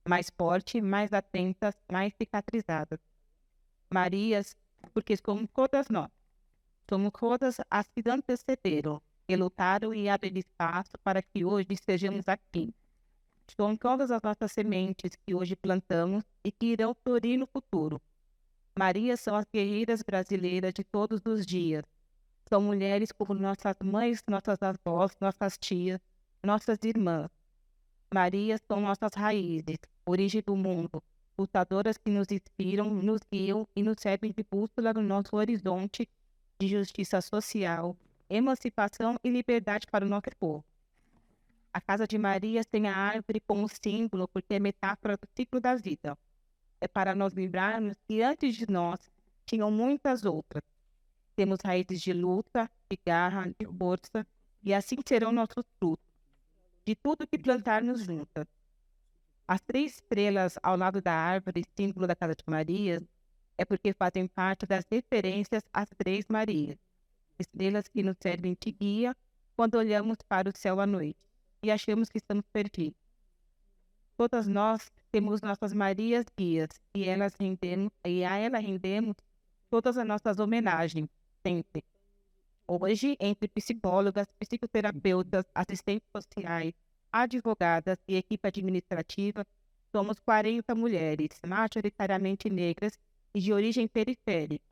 mais forte, mais atentas, mais cicatrizadas. Marias, porque somos todas nós, somos todas as que antecederam, que lutaram e abriram espaço para que hoje estejamos aqui. São todas as nossas sementes que hoje plantamos e que irão florir no futuro. Marias são as guerreiras brasileiras de todos os dias. São mulheres como nossas mães, nossas avós, nossas tias, nossas irmãs. Marias são nossas raízes, origem do mundo, lutadoras que nos inspiram, nos guiam e nos servem de bússola no nosso horizonte de justiça social, emancipação e liberdade para o nosso povo. A Casa de Marias tem a árvore como símbolo porque é metáfora do ciclo da vida. É para nós lembrarmos que antes de nós tinham muitas outras. Temos raízes de luta, de garra, de força, e assim serão nossos frutos, de tudo que plantarmos juntas. As 3 estrelas ao lado da árvore, símbolo da Casa de Marias, é porque fazem parte das referências às 3 Marias, estrelas que nos servem de guia quando olhamos para o céu à noite e achamos que estamos perdidos. Todas nós temos nossas Marias guias e a ela rendemos todas as nossas homenagens, sempre. Hoje, entre psicólogas, psicoterapeutas, assistentes sociais, advogadas e equipe administrativa, somos 40 mulheres, majoritariamente negras e de origem periférica,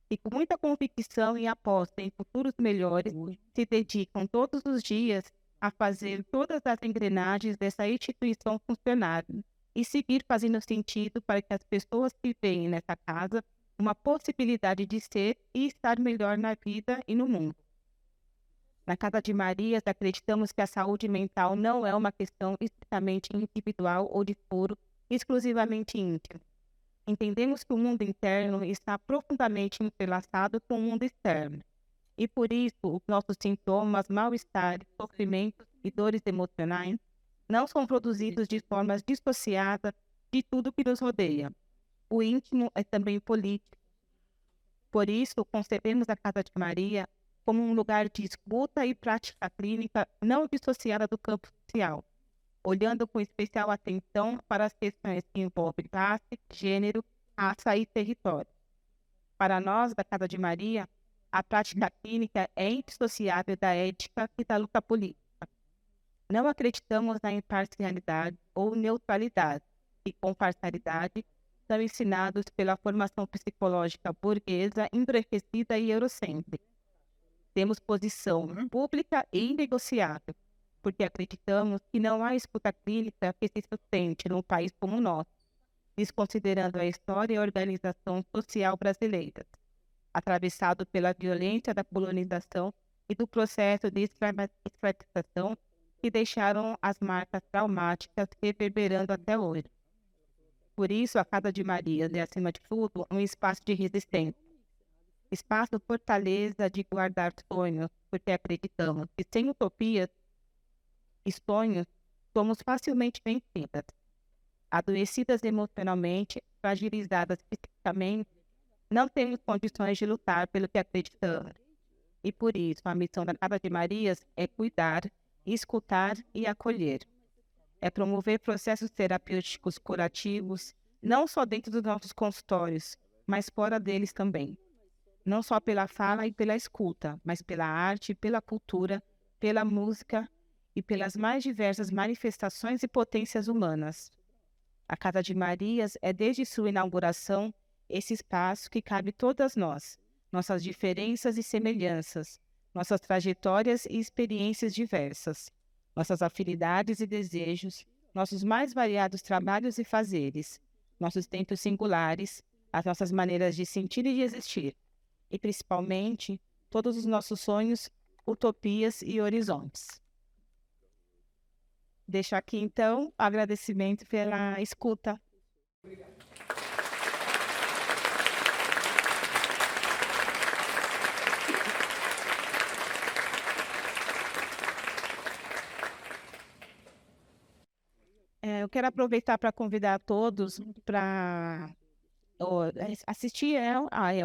e com muita convicção e aposta em futuros melhores, se dedicam todos os dias a fazer todas as engrenagens dessa instituição funcionar e seguir fazendo sentido para que as pessoas que vêm nessa casa uma possibilidade de ser e estar melhor na vida e no mundo. Na Casa de Marias, acreditamos que a saúde mental não é uma questão estritamente individual ou de foro exclusivamente íntimo. Entendemos que o mundo interno está profundamente entrelaçado com o mundo externo, e por isso os nossos sintomas, mal-estar, sofrimentos e dores emocionais não são produzidos de formas dissociadas de tudo que nos rodeia. O íntimo é também político. Por isso, concebemos a Casa de Maria como um lugar de escuta e prática clínica não dissociada do campo social, olhando com especial atenção para as questões que envolvem classe, gênero, raça e território. Para nós, da Casa de Maria, a prática clínica é indissociável da ética e da luta política. Não acreditamos na imparcialidade ou neutralidade, e com parcialidade são ensinados pela formação psicológica burguesa, embranquecida e eurocêntrica. Temos posição pública e inegociável, porque acreditamos que não há escuta clínica que se sustente num país como o nosso, desconsiderando a história e a organização social brasileira, atravessado pela violência da colonização e do processo de escravização que deixaram as marcas traumáticas reverberando até hoje. Por isso, a Casa de Maria é, acima de tudo, um espaço de resistência. Espaço fortaleza de guardar sonhos, porque acreditamos que sem utopias e sonhos, somos facilmente vencidas. Adoecidas emocionalmente, fragilizadas fisicamente, não temos condições de lutar pelo que acreditamos. E por isso, a missão da Casa de Marias é cuidar, escutar e acolher. É promover processos terapêuticos curativos, não só dentro dos nossos consultórios, mas fora deles também. Não só pela fala e pela escuta, mas pela arte, pela cultura, pela música e pelas mais diversas manifestações e potências humanas. A Casa de Marias é, desde sua inauguração, esse espaço que cabe todas nós, nossas diferenças e semelhanças, nossas trajetórias e experiências diversas, nossas afinidades e desejos, nossos mais variados trabalhos e fazeres, nossos tempos singulares, as nossas maneiras de sentir e de existir, e principalmente todos os nossos sonhos, utopias e horizontes. Deixo aqui, então, o agradecimento pela escuta. Eu quero aproveitar para convidar todos para assistir,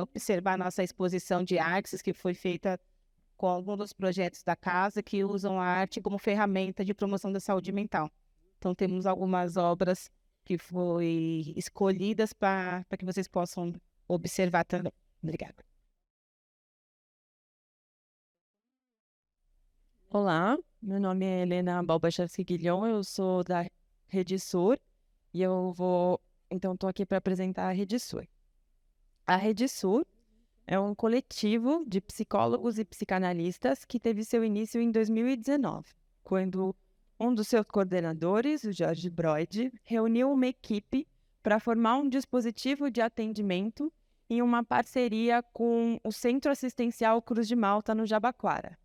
observar nossa exposição de artes que foi feita com alguns dos projetos da casa que usam a arte como ferramenta de promoção da saúde mental. Então, temos algumas obras que foram escolhidas para que vocês possam observar também. Obrigada. Olá, meu nome é Helena Balbachevski-Guilhom, eu sou da Rede Sur e estou aqui para apresentar a Rede Sur. A Rede Sur é um coletivo de psicólogos e psicanalistas que teve seu início em 2019, quando um dos seus coordenadores, o Jorge Broid, reuniu uma equipe para formar um dispositivo de atendimento em uma parceria com o Centro Assistencial Cruz de Malta, no Jabaquara.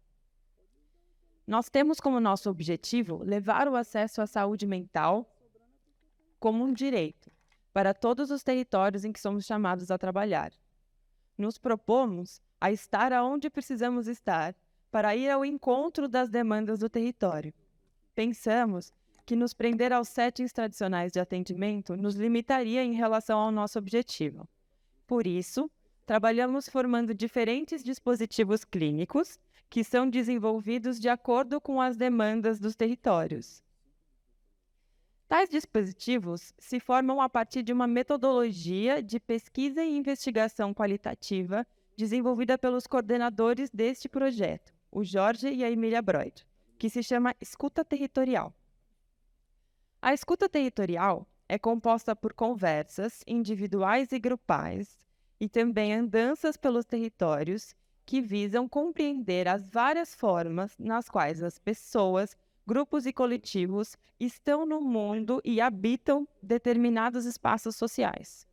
Nós temos como nosso objetivo levar o acesso à saúde mental como um direito para todos os territórios em que somos chamados a trabalhar. Nos propomos a estar aonde precisamos estar para ir ao encontro das demandas do território. Pensamos que nos prender aos settings tradicionais de atendimento nos limitaria em relação ao nosso objetivo. Por isso, trabalhamos formando diferentes dispositivos clínicos que são desenvolvidos de acordo com as demandas dos territórios. Tais dispositivos se formam a partir de uma metodologia de pesquisa e investigação qualitativa desenvolvida pelos coordenadores deste projeto, o Jorge e a Emília Broid, que se chama Escuta Territorial. A escuta territorial é composta por conversas individuais e grupais e também andanças pelos territórios que visam compreender as várias formas nas quais as pessoas, grupos e coletivos estão no mundo e habitam determinados espaços sociais.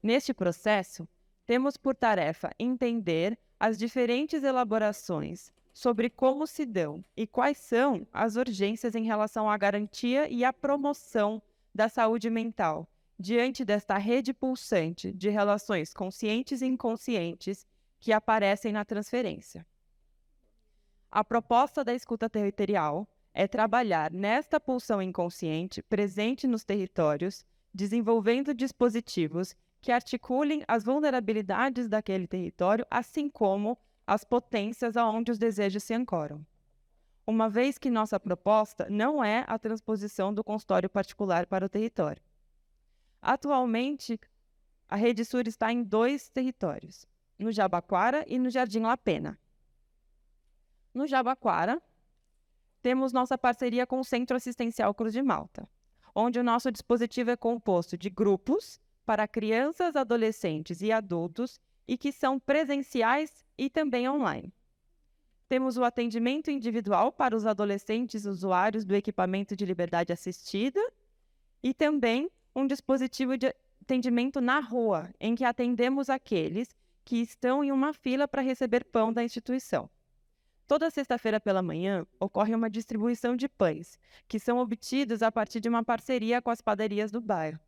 Neste processo, temos por tarefa entender as diferentes elaborações sobre como se dão e quais são as urgências em relação à garantia e à promoção da saúde mental, diante desta rede pulsante de relações conscientes e inconscientes que aparecem na transferência. A proposta da escuta territorial é trabalhar nesta pulsão inconsciente presente nos territórios, desenvolvendo dispositivos que articulem as vulnerabilidades daquele território, assim como as potências aonde os desejos se ancoram. uma vez que nossa proposta não é a transposição do consultório particular para o território. Atualmente, a Rede Sur está em 2 territórios, no Jabaquara e no Jardim La Pena. No Jabaquara, temos nossa parceria com o Centro Assistencial Cruz de Malta, onde o nosso dispositivo é composto de grupos para crianças, adolescentes e adultos e que são presenciais e também online. Temos o atendimento individual para os adolescentes usuários do equipamento de liberdade assistida e também um dispositivo de atendimento na rua, em que atendemos aqueles que estão em uma fila para receber pão da instituição. Toda sexta-feira pela manhã ocorre uma distribuição de pães, que são obtidos a partir de uma parceria com as padarias do bairro.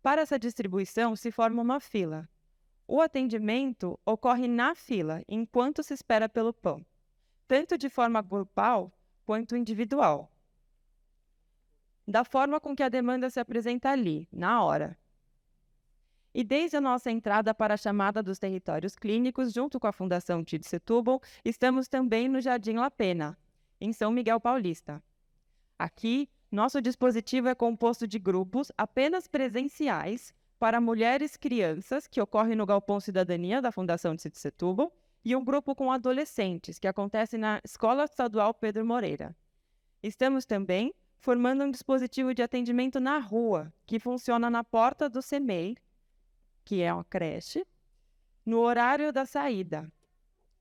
Para essa distribuição se forma uma fila. O atendimento ocorre na fila, enquanto se espera pelo pão, tanto de forma grupal quanto individual, da forma com que a demanda se apresenta ali, na hora. E desde a nossa entrada para a chamada dos territórios clínicos, junto com a Fundação Tid Setúbal, estamos também no Jardim La Pena, em São Miguel Paulista. Aqui, nosso dispositivo é composto de grupos apenas presenciais para mulheres e crianças, que ocorre no Galpão Cidadania da Fundação Tid Setúbal, e um grupo com adolescentes, que acontece na Escola Estadual Pedro Moreira. Estamos também formando um dispositivo de atendimento na rua, que funciona na porta do CEMEI, que é uma creche, no horário da saída,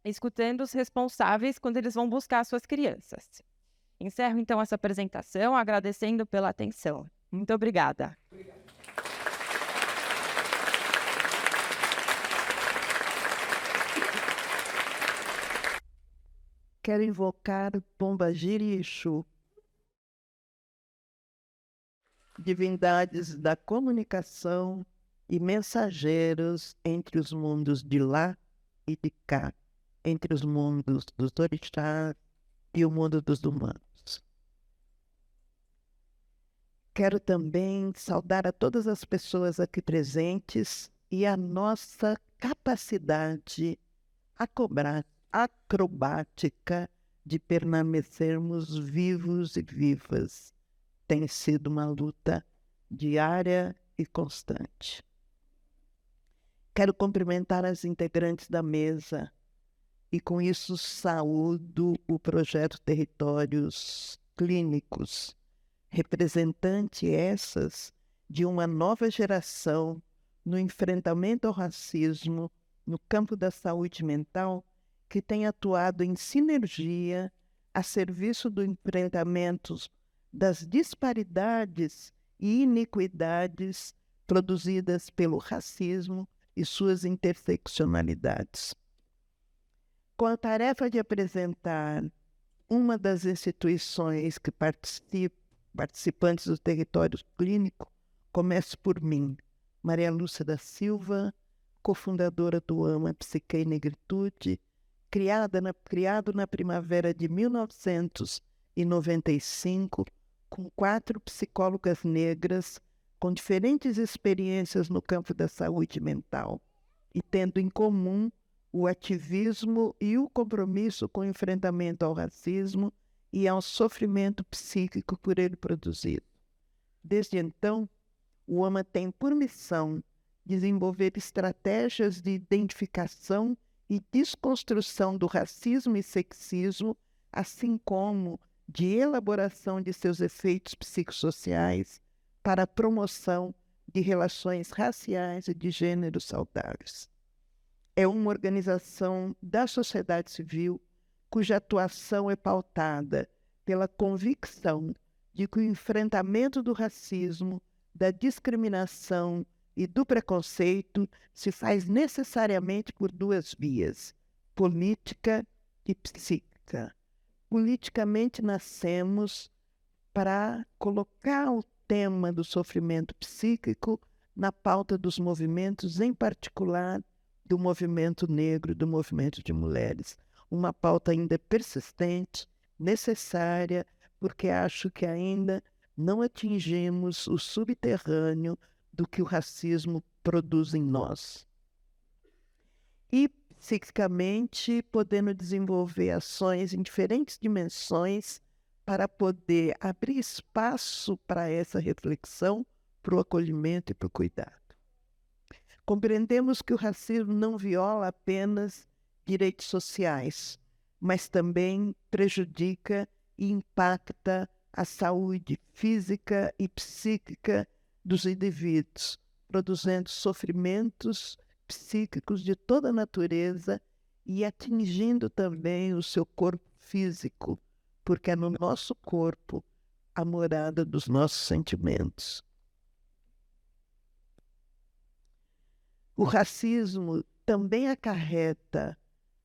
escutando os responsáveis quando eles vão buscar suas crianças. Encerro, então, essa apresentação, agradecendo pela atenção. Muito obrigada. Quero invocar Pombagira e Exu, divindades da comunicação e mensageiros entre os mundos de lá e de cá, entre os mundos dos orixás e o mundo dos humanos. Quero também saudar a todas as pessoas aqui presentes e a nossa capacidade acrobática de permanecermos vivos e vivas. Tem sido uma luta diária e constante. Quero cumprimentar as integrantes da mesa e, com isso, saúdo o projeto Territórios Clínicos, representante essas de uma nova geração no enfrentamento ao racismo no campo da saúde mental, que tem atuado em sinergia a serviço do enfrentamento das disparidades e iniquidades produzidas pelo racismo e suas interseccionalidades. Com a tarefa de apresentar uma das instituições que participantes do território clínico, começo por mim, Maria Lúcia da Silva, cofundadora do AMA Psique e Negritude, criado na primavera de 1995, com 4 psicólogas negras com diferentes experiências no campo da saúde mental e tendo em comum o ativismo e o compromisso com o enfrentamento ao racismo e ao sofrimento psíquico por ele produzido. Desde então, o AMA tem por missão desenvolver estratégias de identificação e desconstrução do racismo e sexismo, assim como de elaboração de seus efeitos psicossociais para a promoção de relações raciais e de gênero saudáveis. É uma organização da sociedade civil cuja atuação é pautada pela convicção de que o enfrentamento do racismo, da discriminação e do preconceito se faz necessariamente por 2 vias, política e psíquica. Politicamente nascemos para colocar o tema do sofrimento psíquico na pauta dos movimentos, em particular do movimento negro, do movimento de mulheres. Uma pauta ainda persistente, necessária, porque acho que ainda não atingimos o subterrâneo do que o racismo produz em nós. E psiquicamente, podendo desenvolver ações em diferentes dimensões para poder abrir espaço para essa reflexão, para o acolhimento e para o cuidado. Compreendemos que o racismo não viola apenas direitos sociais, mas também prejudica e impacta a saúde física e psíquica dos indivíduos, produzindo sofrimentos psíquicos de toda natureza e atingindo também o seu corpo físico, porque é no nosso corpo a morada dos nossos sentimentos. O racismo também acarreta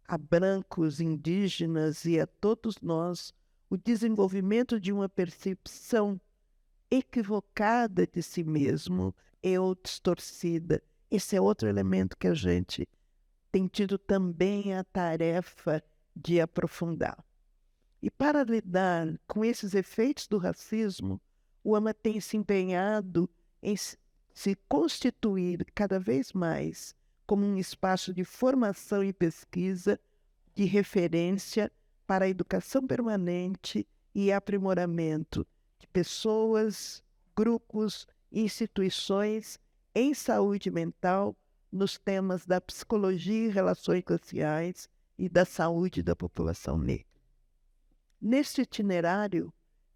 a brancos, indígenas e a todos nós o desenvolvimento de uma percepção equivocada de si mesmo ou distorcida. Esse é outro elemento que a gente tem tido também a tarefa de aprofundar. E para lidar com esses efeitos do racismo, o AMA tem se empenhado em se constituir cada vez mais como um espaço de formação e pesquisa, de referência para a educação permanente e aprimoramento de pessoas, grupos e instituições em saúde mental nos temas da psicologia e relações sociais e da saúde da população negra. Neste itinerário,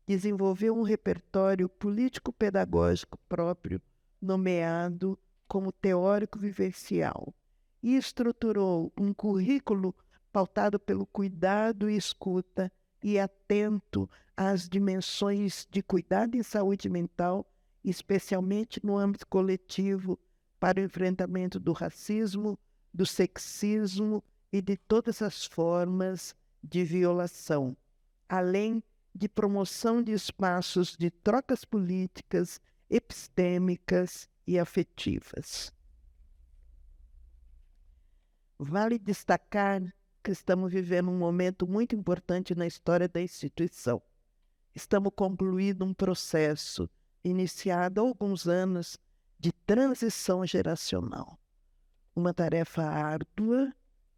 desenvolveu um repertório político-pedagógico próprio, nomeado como teórico vivencial, e estruturou um currículo pautado pelo cuidado e escuta e atento às dimensões de cuidado em saúde mental, especialmente no âmbito coletivo, para o enfrentamento do racismo, do sexismo e de todas as formas de violação, além de promoção de espaços de trocas políticas, epistêmicas e afetivas. Vale destacar que estamos vivendo um momento muito importante na história da instituição. Estamos concluindo um processo iniciado há alguns anos de transição geracional. Uma tarefa árdua,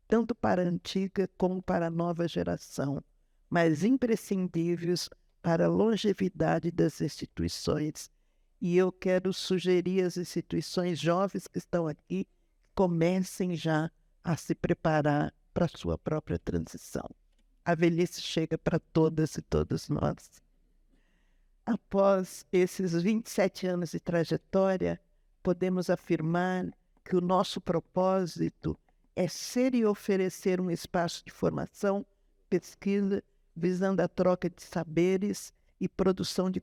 tanto para a antiga como para a nova geração, mas imprescindíveis para a longevidade das instituições. E eu quero sugerir às instituições jovens que estão aqui, comecem já a se preparar para a sua própria transição. A velhice chega para todas e todos nós. Após esses 27 anos de trajetória, podemos afirmar que o nosso propósito é ser e oferecer um espaço de formação, pesquisa, visando a troca de saberes e produção de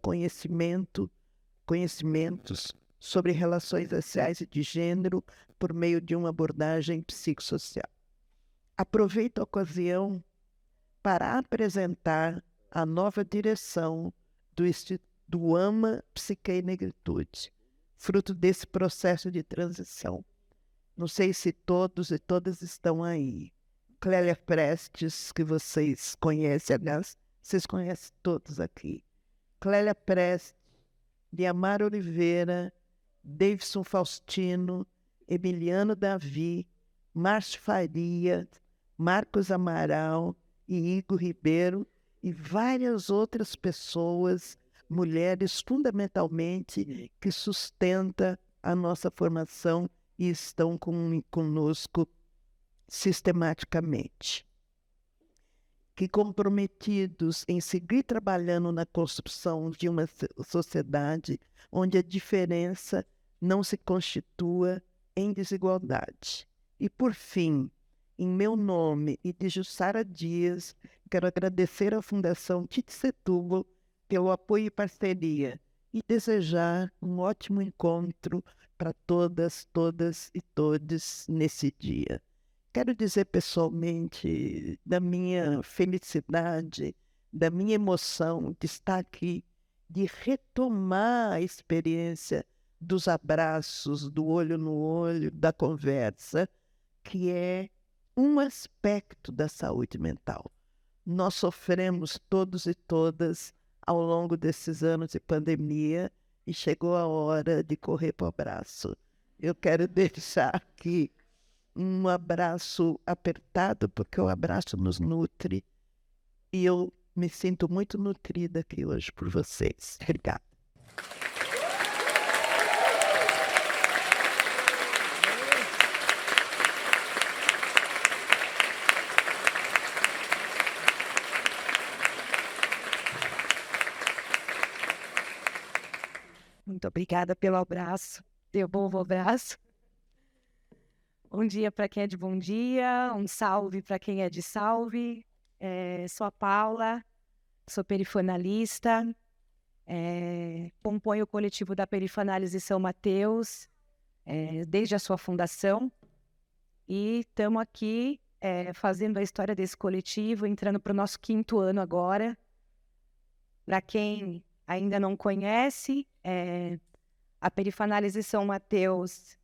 conhecimentos sobre relações raciais e de gênero por meio de uma abordagem psicossocial. Aproveito a ocasião para apresentar a nova direção do AMA Psique e Negritude, fruto desse processo de transição. Não sei se todos e todas estão aí. Clélia Prestes, que vocês conhecem, aliás, vocês conhecem todos aqui. Clélia Prestes, Liamar Oliveira, Davidson Faustino, Emiliano Davi, Márcio Faria, Marcos Amaral e Igor Ribeiro e várias outras pessoas, mulheres fundamentalmente, que sustentam a nossa formação e estão conosco sistematicamente. Que comprometidos em seguir trabalhando na construção de uma sociedade onde a diferença não se constitua em desigualdade. E, por fim, em meu nome e de Jussara Dias, quero agradecer à Fundação Tite Setúbal pelo apoio e parceria e desejar um ótimo encontro para todas e todos nesse dia. Quero dizer pessoalmente da minha felicidade, da minha emoção de estar aqui, de retomar a experiência dos abraços, do olho no olho, da conversa, que é um aspecto da saúde mental. Nós sofremos todos e todas ao longo desses anos de pandemia e chegou a hora de correr para o abraço. Eu quero deixar aqui um abraço apertado, porque o abraço nos nutre. E eu me sinto muito nutrida aqui hoje por vocês. Obrigada. Muito obrigada pelo abraço. Devolvo o abraço. Bom dia para quem é de bom dia, um salve para quem é de salve. Sou a Paula, sou perifanalista, componho o coletivo da Perifanálise São Mateus desde a sua fundação e estamos aqui fazendo a história desse coletivo, entrando para o nosso 5º ano agora. Para quem ainda não conhece, a Perifanálise São Mateus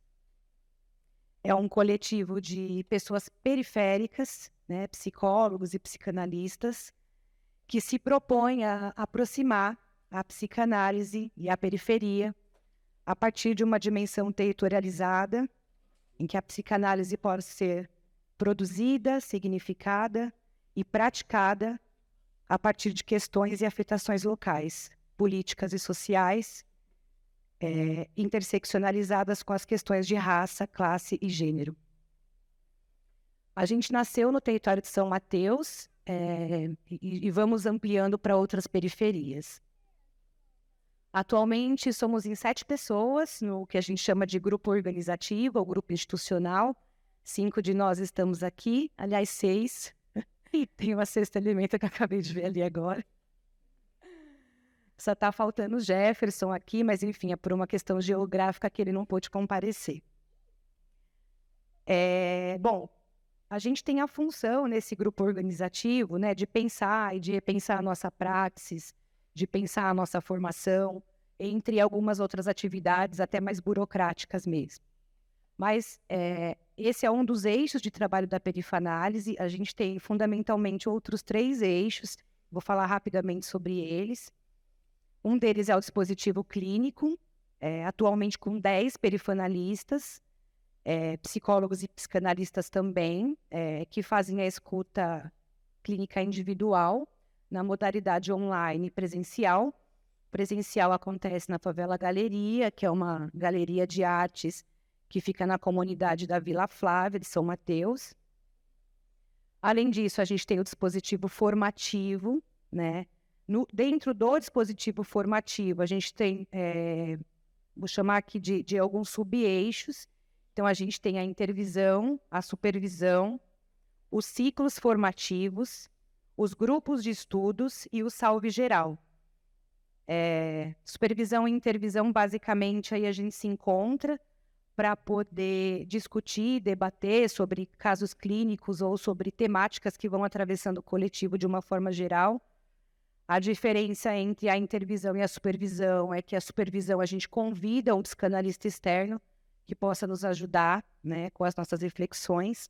é um coletivo de pessoas periféricas, né, psicólogos e psicanalistas, que se propõe a aproximar a psicanálise e a periferia a partir de uma dimensão territorializada, em que a psicanálise pode ser produzida, significada e praticada a partir de questões e afetações locais, políticas e sociais, interseccionalizadas com as questões de raça, classe e gênero. A gente nasceu no território de São Mateus e vamos ampliando para outras periferias. Atualmente somos em 7 pessoas, no que a gente chama de grupo organizativo ou grupo institucional. 5 de nós estamos aqui, aliás 6. E tem uma 6º elemento que eu acabei de ver ali agora. Só está faltando o Jefferson aqui, mas enfim, é por uma questão geográfica que ele não pôde comparecer. Bom, a gente tem a função nesse grupo organizativo, né, de pensar e de repensar a nossa praxis, de pensar a nossa formação, entre algumas outras atividades até mais burocráticas mesmo. Mas esse é um dos eixos de trabalho da perifanálise. A gente tem fundamentalmente outros 3 eixos, vou falar rapidamente sobre eles. Um deles é o dispositivo clínico, atualmente com 10 perifanalistas, psicólogos e psicanalistas também, que fazem a escuta clínica individual na modalidade online e presencial. Presencial acontece na Favela Galeria, que é uma galeria de artes que fica na comunidade da Vila Flávia, de São Mateus. Além disso, a gente tem o dispositivo formativo, né? Dentro do dispositivo formativo, a gente tem, vou chamar aqui de alguns sub-eixos. Então, a gente tem a intervisão, a supervisão, os ciclos formativos, os grupos de estudos e o salve geral. Supervisão e intervisão, basicamente, aí a gente se encontra para poder discutir, debater sobre casos clínicos ou sobre temáticas que vão atravessando o coletivo de uma forma geral. A diferença entre a intervisão e a supervisão é que a supervisão a gente convida um psicanalista externo que possa nos ajudar, né, com as nossas reflexões.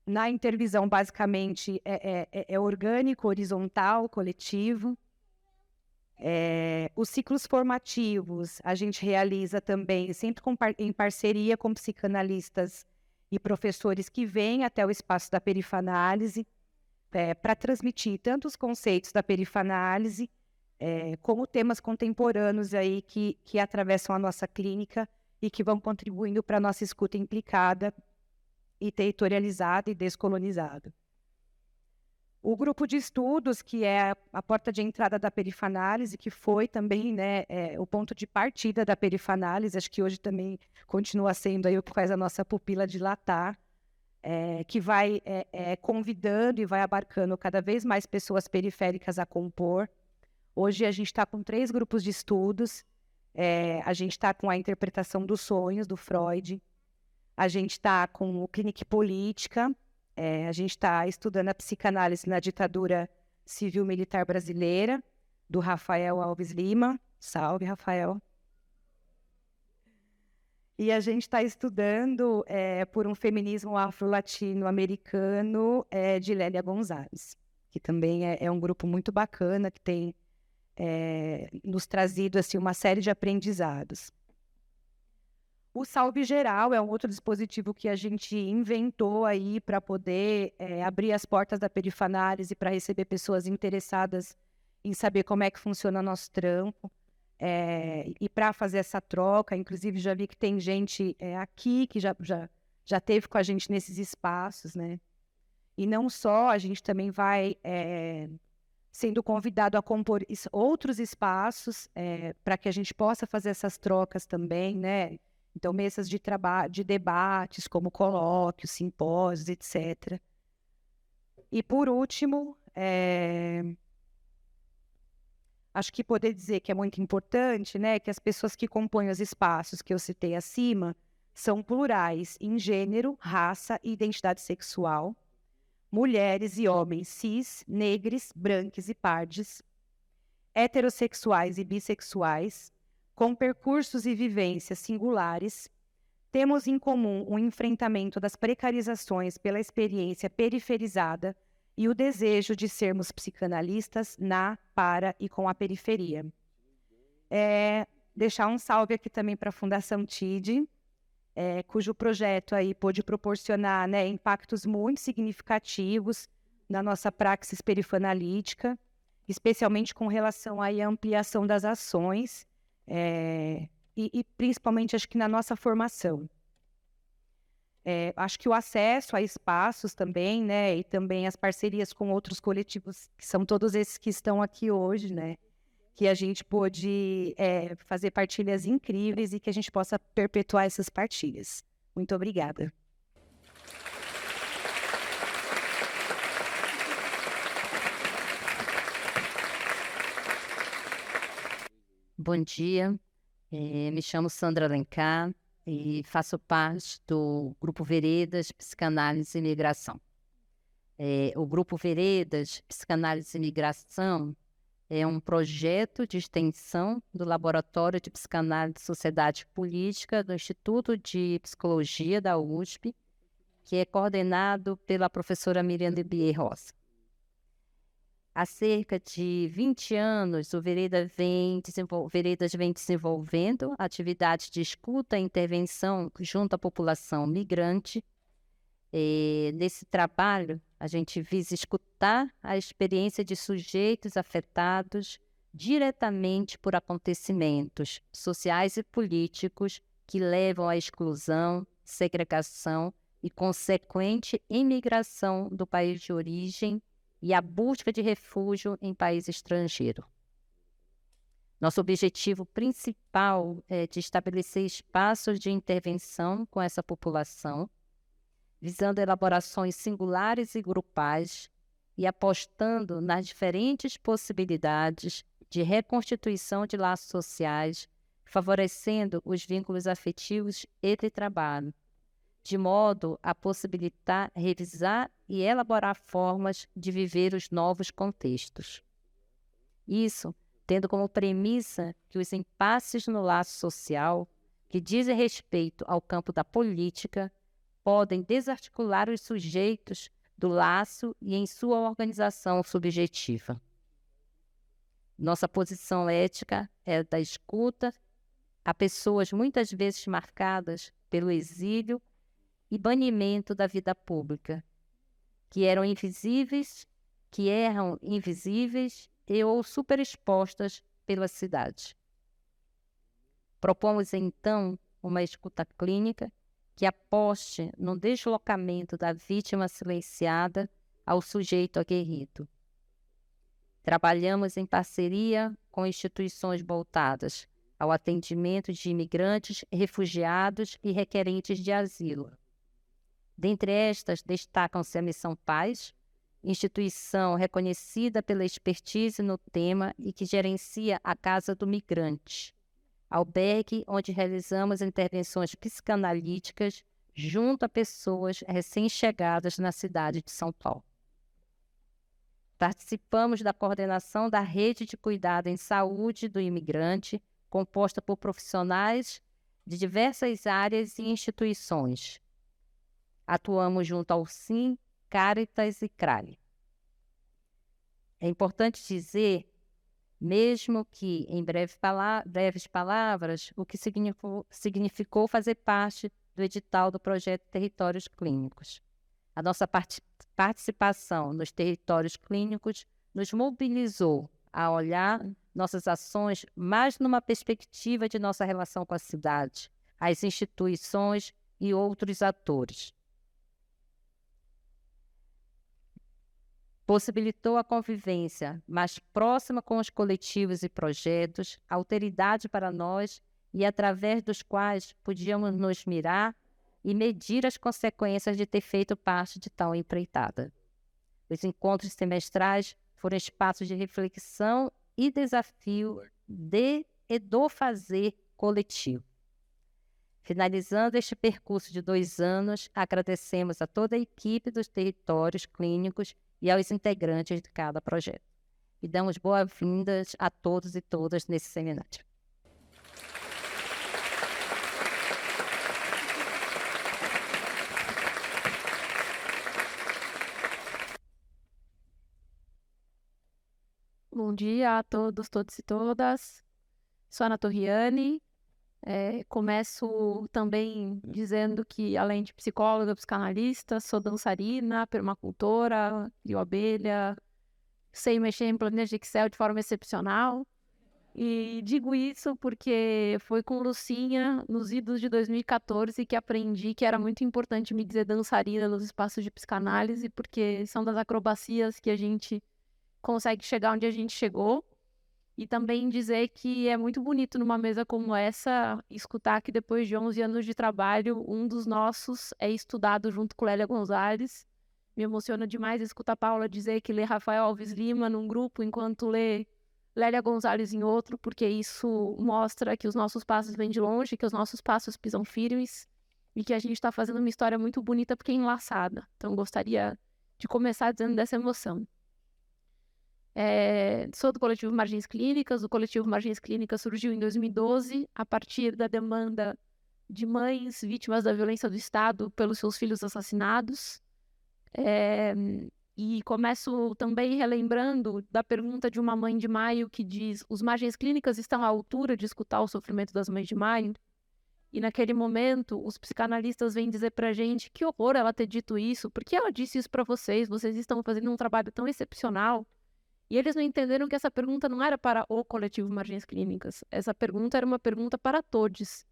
Na intervisão, basicamente, é orgânico, horizontal, coletivo. Os ciclos formativos a gente realiza também sempre em parceria com psicanalistas e professores que vêm até o espaço da perifanálise para transmitir tanto os conceitos da perifanálise como temas contemporâneos aí que atravessam a nossa clínica e que vão contribuindo para a nossa escuta implicada e territorializada e descolonizada. O grupo de estudos, que é a porta de entrada da perifanálise, que foi também, né, o ponto de partida da perifanálise, acho que hoje também continua sendo aí o que faz a nossa pupila dilatar, que vai convidando e vai abarcando cada vez mais pessoas periféricas a compor. Hoje a gente está com 3 grupos de estudos. A gente está com a interpretação dos sonhos, do Freud. A gente está com o Clínica Política. A gente está estudando a psicanálise na ditadura civil-militar brasileira, do Rafael Alves Lima. Salve, Rafael. E a gente está estudando por um feminismo afro-latino-americano de Lélia Gonzalez, que também é um grupo muito bacana, que tem nos trazido assim, uma série de aprendizados. O Salve Geral é um outro dispositivo que a gente inventou aí para poder abrir as portas da perifanálise para receber pessoas interessadas em saber como é que funciona o nosso trampo. E para fazer essa troca, inclusive já vi que tem gente aqui que já teve com a gente nesses espaços, né? E não só, a gente também vai sendo convidado a compor outros espaços para que a gente possa fazer essas trocas também, né? Então, mesas de debates, como colóquios, simpósios, etc. E, por último, acho que poder dizer que é muito importante, né, que as pessoas que compõem os espaços que eu citei acima são plurais em gênero, raça e identidade sexual, mulheres e homens cis, negros, brancos e pardes, heterossexuais e bissexuais, com percursos e vivências singulares. Temos em comum o enfrentamento das precarizações pela experiência periferizada e o desejo de sermos psicanalistas para e com a periferia. Deixar um salve aqui também para a Fundação TID, cujo projeto aí pôde proporcionar, né, impactos muito significativos na nossa praxis perifanalítica, especialmente com relação aí à ampliação das ações, e principalmente, acho que na nossa formação. Acho que o acesso a espaços também, né, e também as parcerias com outros coletivos, que são todos esses que estão aqui hoje, né, que a gente pôde fazer partilhas incríveis e que a gente possa perpetuar essas partilhas. Muito obrigada. Bom dia, me chamo Sandra Alencar e faço parte do Grupo Veredas, Psicanálise e Migração. O Grupo Veredas, Psicanálise e Migração é um projeto de extensão do Laboratório de Psicanálise e Sociedade Política do Instituto de Psicologia da USP, que é coordenado pela professora Miriam de Bier Rosa. Há cerca de 20 anos, o Veredas vem desenvolvendo atividades de escuta e intervenção junto à população migrante. Nesse trabalho, a gente visa escutar a experiência de sujeitos afetados diretamente por acontecimentos sociais e políticos que levam à exclusão, segregação e consequente imigração do país de origem e a busca de refúgio em país estrangeiro. Nosso objetivo principal é de estabelecer espaços de intervenção com essa população, visando elaborações singulares e grupais e apostando nas diferentes possibilidades de reconstituição de laços sociais, favorecendo os vínculos afetivos e de trabalho, de modo a possibilitar revisar e elaborar formas de viver os novos contextos. Isso tendo como premissa que os impasses no laço social, que dizem respeito ao campo da política, podem desarticular os sujeitos do laço e em sua organização subjetiva. Nossa posição ética é da escuta a pessoas muitas vezes marcadas pelo exílio e banimento da vida pública, que erram invisíveis e ou superexpostas pela cidade. Propomos, então, uma escuta clínica que aposte no deslocamento da vítima silenciada ao sujeito aguerrido. Trabalhamos em parceria com instituições voltadas ao atendimento de imigrantes, refugiados e requerentes de asilo. Dentre estas, destacam-se a Missão Paz, instituição reconhecida pela expertise no tema e que gerencia a Casa do Migrante, albergue onde realizamos intervenções psicanalíticas junto a pessoas recém-chegadas na cidade de São Paulo. Participamos da coordenação da Rede de Cuidado em Saúde do Imigrante, composta por profissionais de diversas áreas e instituições. Atuamos junto ao SIM, Caritas e CRALE. É importante dizer mesmo que, em breves palavras, o que significou fazer parte do edital do projeto Territórios Clínicos. A nossa participação nos territórios clínicos nos mobilizou a olhar nossas ações mais numa perspectiva de nossa relação com a cidade, as instituições e outros atores. Possibilitou a convivência mais próxima com os coletivos e projetos, alteridade para nós e através dos quais podíamos nos mirar e medir as consequências de ter feito parte de tal empreitada. Os encontros semestrais foram espaços de reflexão e desafio do fazer coletivo. Finalizando este percurso de 2 anos, agradecemos a toda a equipe dos territórios clínicos e aos integrantes de cada projeto. E damos boas-vindas a todos e todas nesse seminário. Bom dia a todos, todas e todas. Sou Ana Torriani. Começo também dizendo que, além de psicóloga, psicanalista, sou dançarina, permacultora, crio abelha, sei mexer em planilhas de Excel de forma excepcional. E digo isso porque foi com Lucinha, nos idos de 2014, que aprendi que era muito importante me dizer dançarina nos espaços de psicanálise, porque são das acrobacias que a gente consegue chegar onde a gente chegou. E também dizer que é muito bonito numa mesa como essa escutar que depois de 11 anos de trabalho, um dos nossos é estudado junto com Lélia Gonzalez. Me emociona demais escutar a Paula dizer que lê Rafael Alves Lima num grupo enquanto lê Lélia Gonzalez em outro, porque isso mostra que os nossos passos vêm de longe, que os nossos passos pisam firmes e que a gente está fazendo uma história muito bonita porque é enlaçada. Então gostaria de começar dizendo dessa emoção. Sou do coletivo Margens Clínicas. O coletivo Margens Clínicas surgiu em 2012 a partir da demanda de mães vítimas da violência do Estado pelos seus filhos assassinados. E começo também relembrando da pergunta de uma mãe de Maio que diz: os Margens Clínicas estão à altura de escutar o sofrimento das mães de Maio? E naquele momento os psicanalistas vêm dizer pra gente que horror ela ter dito isso, porque ela disse isso pra vocês estão fazendo um trabalho tão excepcional. E eles não entenderam que essa pergunta não era para o coletivo Margens Clínicas. Essa pergunta era uma pergunta para todos.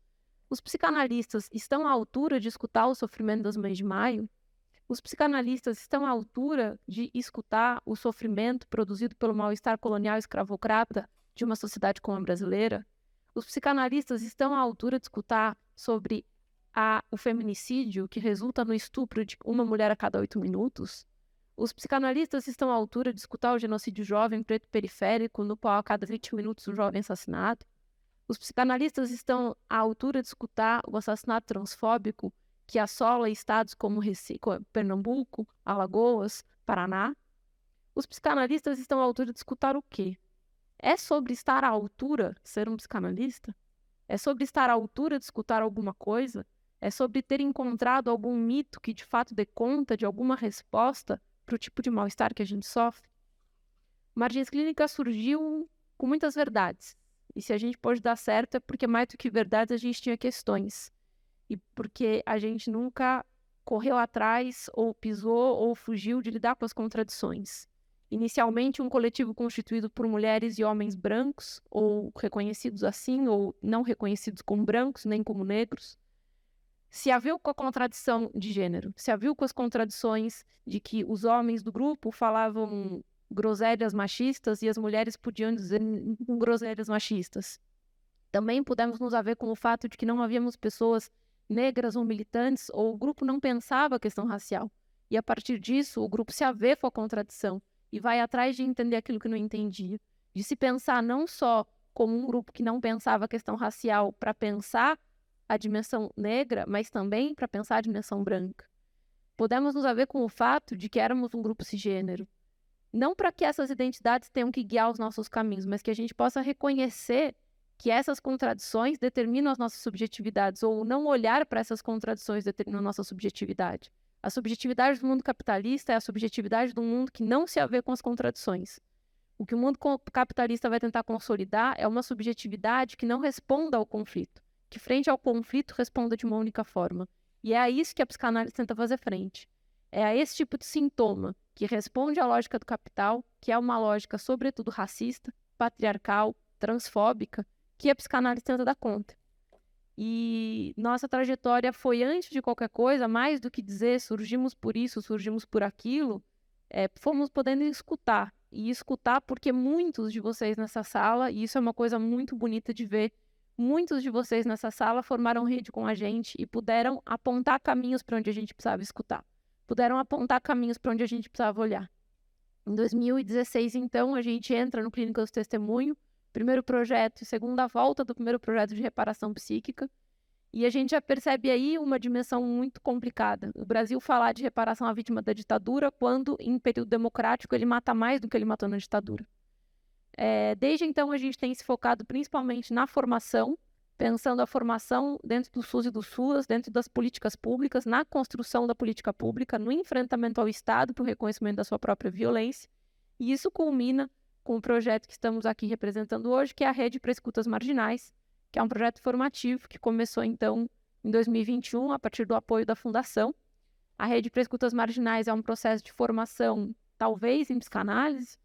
Os psicanalistas estão à altura de escutar o sofrimento das mães de Maio? Os psicanalistas estão à altura de escutar o sofrimento produzido pelo mal-estar colonial escravocrata de uma sociedade como a brasileira? Os psicanalistas estão à altura de escutar sobre o feminicídio que resulta no estupro de uma mulher a cada 8 minutos? Os psicanalistas estão à altura de escutar o genocídio jovem preto periférico, no qual a cada 20 minutos um jovem é assassinado? Os psicanalistas estão à altura de escutar o assassinato transfóbico que assola estados como Pernambuco, Alagoas, Paraná? Os psicanalistas estão à altura de escutar o quê? É sobre estar à altura ser um psicanalista? É sobre estar à altura de escutar alguma coisa? É sobre ter encontrado algum mito que de fato dê conta de alguma resposta para o tipo de mal-estar que a gente sofre? Margens Clínicas surgiu com muitas verdades. E se a gente pode dar certo é porque mais do que verdades a gente tinha questões. E porque a gente nunca correu atrás ou pisou ou fugiu de lidar com as contradições. Inicialmente um coletivo constituído por mulheres e homens brancos, ou reconhecidos assim, ou não reconhecidos como brancos, nem como negros, se haviu com a contradição de gênero, se haviu com as contradições de que os homens do grupo falavam groselhas machistas e as mulheres podiam dizer groselhas machistas. Também pudemos nos haver com o fato de que não havíamos pessoas negras ou militantes, ou o grupo não pensava a questão racial. E a partir disso, o grupo se havê com a contradição e vai atrás de entender aquilo que não entendia, de se pensar não só como um grupo que não pensava a questão racial para pensar a dimensão negra, mas também para pensar a dimensão branca. Podemos nos haver com o fato de que éramos um grupo cisgênero. Não para que essas identidades tenham que guiar os nossos caminhos, mas que a gente possa reconhecer que essas contradições determinam as nossas subjetividades, ou não olhar para essas contradições determinam a nossa subjetividade. A subjetividade do mundo capitalista é a subjetividade de um mundo que não se havê com as contradições. O que o mundo capitalista vai tentar consolidar é uma subjetividade que não responda ao conflito, que frente ao conflito responda de uma única forma. E é a isso que a psicanálise tenta fazer frente. É a esse tipo de sintoma que responde à lógica do capital, que é uma lógica sobretudo racista, patriarcal, transfóbica, que a psicanálise tenta dar conta. E nossa trajetória foi, antes de qualquer coisa, mais do que dizer surgimos por isso, surgimos por aquilo, fomos podendo escutar. E escutar porque muitos de vocês nessa sala, e isso é uma coisa muito bonita de ver, muitos de vocês nessa sala formaram rede com a gente e puderam apontar caminhos para onde a gente precisava escutar. Puderam apontar caminhos para onde a gente precisava olhar. Em 2016, então, a gente entra no Clínicas do Testemunho, primeiro projeto e segunda volta do primeiro projeto de reparação psíquica, e a gente já percebe aí uma dimensão muito complicada. O Brasil falar de reparação à vítima da ditadura, quando em período democrático ele mata mais do que ele matou na ditadura. Desde então a gente tem se focado principalmente na formação, pensando a formação dentro do SUS e do SUAS, dentro das políticas públicas, na construção da política pública, no enfrentamento ao Estado para o reconhecimento da sua própria violência. E isso culmina com o projeto que estamos aqui representando hoje, que é a Rede para Escutas Marginais, que é um projeto formativo que começou, então, em 2021, a partir do apoio da Fundação. A Rede para Escutas Marginais é um processo de formação, talvez, em psicanálise.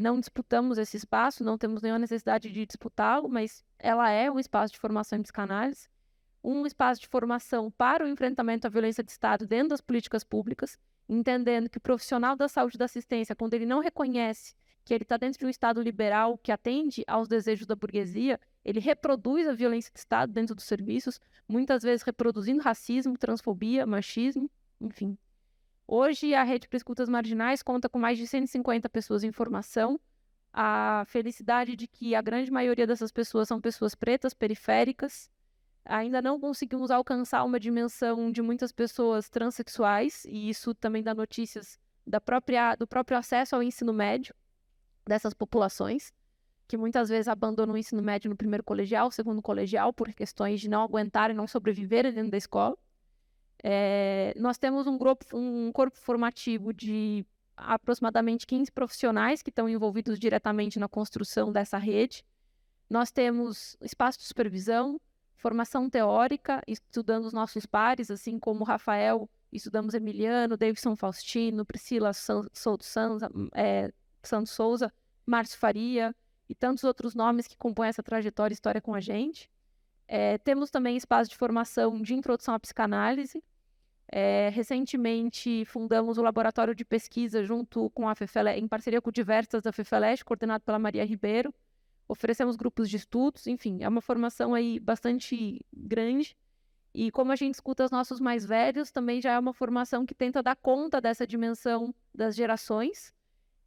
Não disputamos esse espaço, não temos nenhuma necessidade de disputá-lo, mas ela é um espaço de formação em psicanálise, um espaço de formação para o enfrentamento à violência de Estado dentro das políticas públicas, entendendo que o profissional da saúde e da assistência, quando ele não reconhece que ele está dentro de um Estado liberal que atende aos desejos da burguesia, ele reproduz a violência de Estado dentro dos serviços, muitas vezes reproduzindo racismo, transfobia, machismo, enfim. Hoje, a Rede para Escutas Marginais conta com mais de 150 pessoas em formação. A felicidade de que a grande maioria dessas pessoas são pessoas pretas, periféricas. Ainda não conseguimos alcançar uma dimensão de muitas pessoas transexuais, e isso também dá notícias do próprio acesso ao ensino médio dessas populações, que muitas vezes abandonam o ensino médio no primeiro colegial, segundo colegial, por questões de não aguentarem, não sobreviverem dentro da escola. Nós temos um corpo formativo de aproximadamente 15 profissionais que estão envolvidos diretamente na construção dessa rede. Nós temos espaço de supervisão, formação teórica, estudando os nossos pares, assim como o Rafael, estudamos Emiliano, Davidson Faustino, Priscila Santos Souza, Márcio Faria e tantos outros nomes que compõem essa trajetória e história com a gente. Temos também espaço de formação de introdução à psicanálise. Recentemente fundamos o laboratório de pesquisa junto com a FEFELESH, em parceria com diversas da FEFELESH, coordenado pela Maria Ribeiro. Oferecemos grupos de estudos, enfim, é uma formação aí bastante grande. E como a gente escuta os nossos mais velhos, também já é uma formação que tenta dar conta dessa dimensão das gerações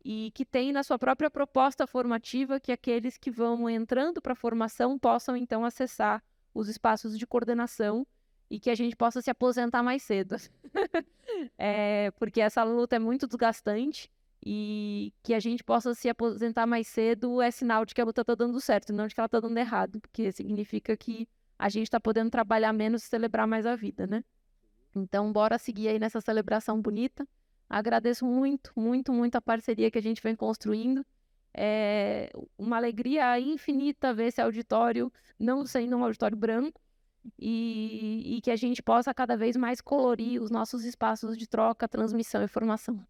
e que tem na sua própria proposta formativa que aqueles que vão entrando para a formação possam, então, acessar os espaços de coordenação e que a gente possa se aposentar mais cedo. Porque essa luta é muito desgastante e que a gente possa se aposentar mais cedo é sinal de que a luta está dando certo, não de que ela está dando errado, porque significa que a gente está podendo trabalhar menos e celebrar mais a vida, né? Então, bora seguir aí nessa celebração bonita. Agradeço muito, muito, muito a parceria que a gente vem construindo. É uma alegria infinita ver esse auditório não sendo um auditório branco e que a gente possa cada vez mais colorir os nossos espaços de troca, transmissão e formação.